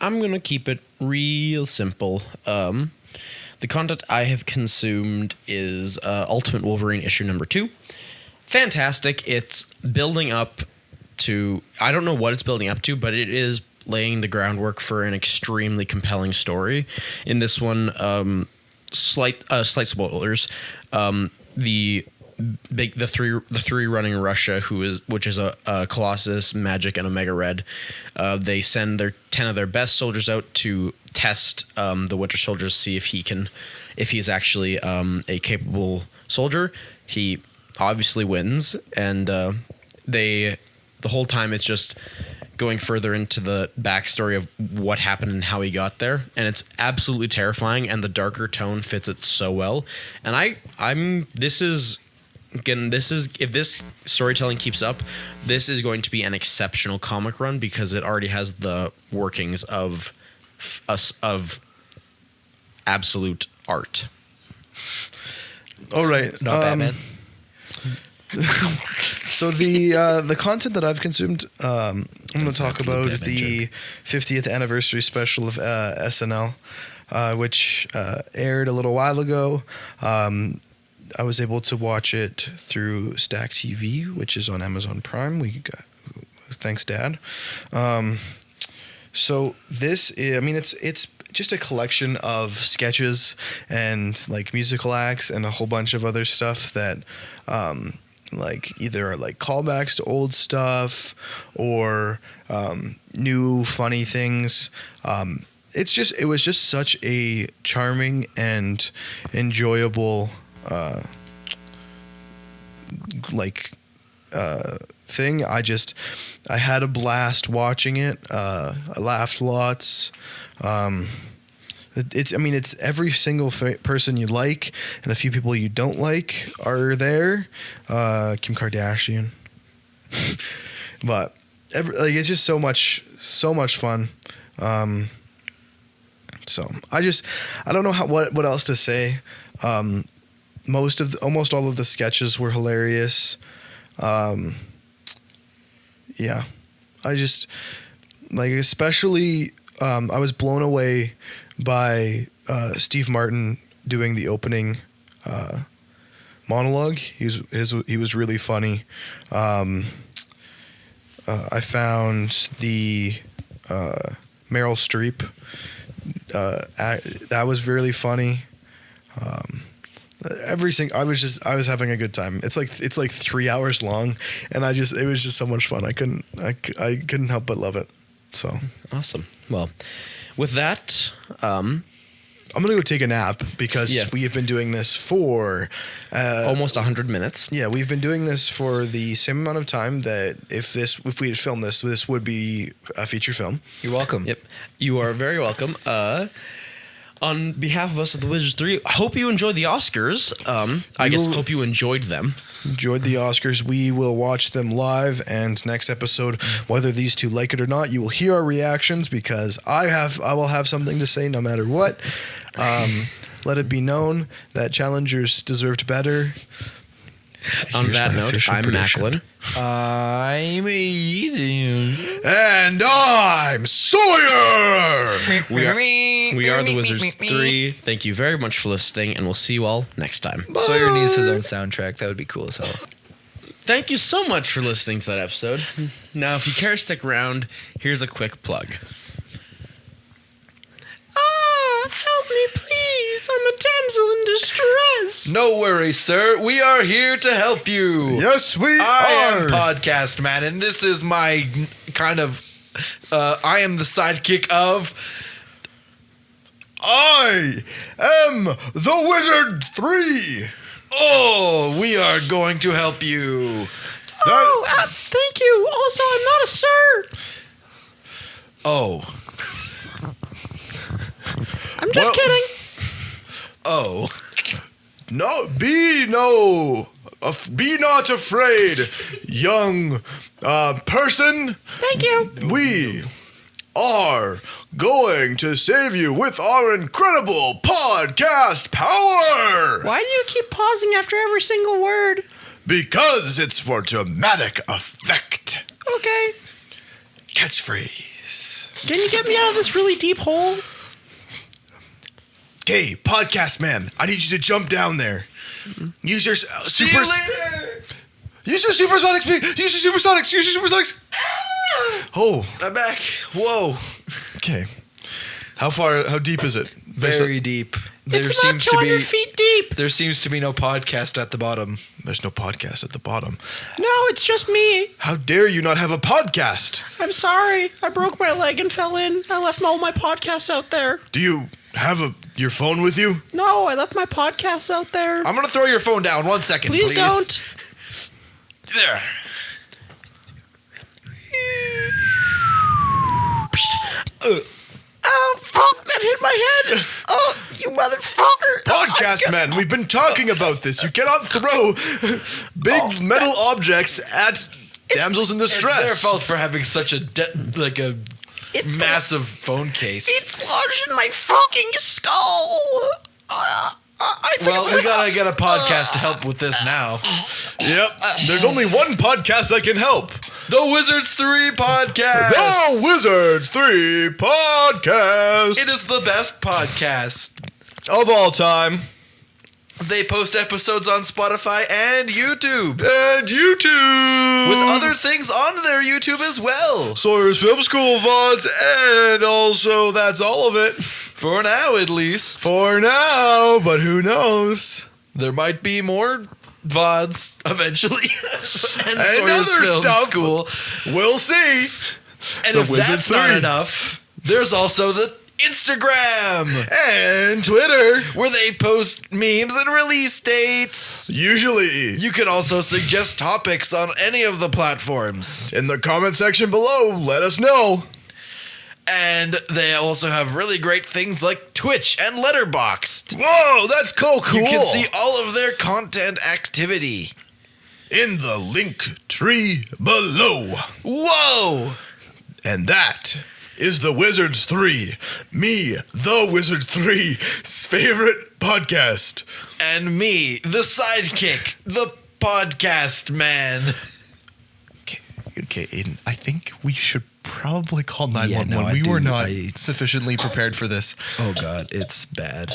I'm gonna keep it real simple. The content I have consumed is Ultimate Wolverine issue number 2. Fantastic. It's building up to. I don't know what it's building up to, but it is laying the groundwork for an extremely compelling story. In this one, slight spoilers. The three running Russia, which is a Colossus, Magic, and Omega Red. They send 10 of their best soldiers out to test the Winter Soldier to see if he's actually a capable soldier. He obviously wins, and the whole time it's just going further into the backstory of what happened and how he got there, and it's absolutely terrifying, and the darker tone fits it so well. And if this storytelling keeps up, this is going to be an exceptional comic run because it already has the workings of absolute art. All right. Not Batman. So the content that I've consumed, I'm going to talk absolute about Batman the 50th anniversary special of SNL, which aired a little while ago. I was able to watch it through Stack TV, which is on Amazon Prime. Thanks, Dad. So this is, I mean, it's just a collection of sketches and like musical acts and a whole bunch of other stuff that like either are like callbacks to old stuff or new funny things. It was just such a charming and enjoyable thing. I had a blast watching it. I laughed lots. It's every single person you like and a few people you don't like are there. Kim Kardashian, but it's just so much fun. So I don't know what else to say. Almost all of the sketches were hilarious. Yeah, I just especially I was blown away by Steve Martin doing the opening monologue. He was really funny. I found the Meryl Streep that was really funny. I was having a good time. It's like 3 hours long, and it was just so much fun. I couldn't help but love it. So Awesome. Well, with that, I'm gonna go take a nap because we have been doing this for almost 100 minutes. Yeah, we've been doing this for the same amount of time that if we had filmed this would be a feature film. You're welcome. Yep. You are very welcome. On behalf of us at the Wizards 3, I hope you enjoyed the Oscars. Hope you enjoyed them. Enjoyed the Oscars. We will watch them live, and next episode, whether these two like it or not, you will hear our reactions because I will have something to say no matter what. Let it be known that challengers deserved better. On that note, I'm Macklin. I'm eating. And I'm Sawyer! We are the Wizards 3. Thank you very much for listening, and we'll see you all next time. Sawyer needs his own soundtrack. That would be cool as hell. Thank you so much for listening to that episode. Now, if you care to stick around, here's a quick plug. Help me, please. I'm a damsel in distress. No worries, sir. We are here to help you. Yes, we I are! am Podcast Man, and this is my kind of... I am the sidekick of... I am the Wizard 3! Oh, we are going to help you. Thank you. Also, I'm not a sir. Oh. I'm just kidding. Oh. Be not afraid, young person. Thank you. We are going to save you with our incredible podcast power. Why do you keep pausing after every single word? Because it's for dramatic effect. Okay. Catchphrase. Can you get me out of this really deep hole? Okay, podcast man, I need you to jump down there. Use your See you later. Use your supersonic speed. Use your supersonics. Use your supersonics. Oh, I'm back. Whoa. okay. How deep is it? Very deep. It's about 200 feet deep. There seems to be no podcast at the bottom. There's no podcast at the bottom. No, it's just me. How dare you not have a podcast? I'm sorry. I broke my leg and fell in. I left all my podcasts out there. Do you have your phone with you? No, I left my podcasts out there. I'm going to throw your phone down. 1 second, please. Please don't. There. Oh, fuck, that hit my head. Oh, you motherfucker. Podcast man, we've been talking about this. You cannot throw big metal objects at damsels in distress. It's their fault for having such a It's massive phone case. It's lodged in my fucking skull. Well, we gotta get a podcast to help with this now. Yep. There's only one podcast that can help. The Wizards 3 podcast. The Wizards 3 podcast. It is the best podcast. Of all time. They post episodes on Spotify and YouTube. And YouTube. With other things on their YouTube as well. Sawyer's Film School VODs. And also, that's all of it. For now, at least. For now, but who knows? There might be more VODs eventually. and And Sawyer's other Film stuff. School. We'll see. And The if Wizards that's not 3. enough, there's also the Instagram, And Twitter. where they post memes and release dates. Usually. You can also suggest topics on any of the platforms. In the comment section below, let us know. And they also have really great things like Twitch and Letterboxd. Whoa, that's cool. You can see all of their content activity. in the link tree below. Whoa! And that is the Wizards 3. Me, the Wizards 3's favorite podcast. And me, the sidekick, the podcast man. Okay, Aiden, I think we should probably call 911. Yeah, no, I we were do. not sufficiently prepared for this. Oh God, it's bad.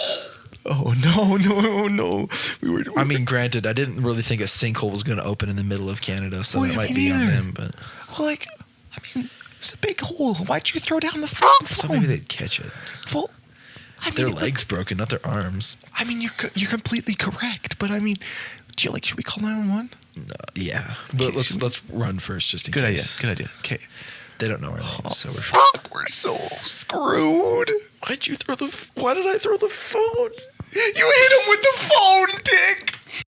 Oh, no. I mean, granted, I didn't really think a sinkhole was going to open in the middle of Canada, so Well, that might me be on neither. them, but Well, it's a big hole. Why'd you throw down the I thought phone? maybe they'd catch it. Well, I mean, Their it was- legs broken, not their arms. I mean, you're completely correct, but I mean, should we call 911? Yeah, but Okay, should let's run first, just in Good idea. case. Good idea. Okay. They don't know our names, so we're. Fuck, we're so screwed. Why did I throw the phone? You hit him with the phone, Dick.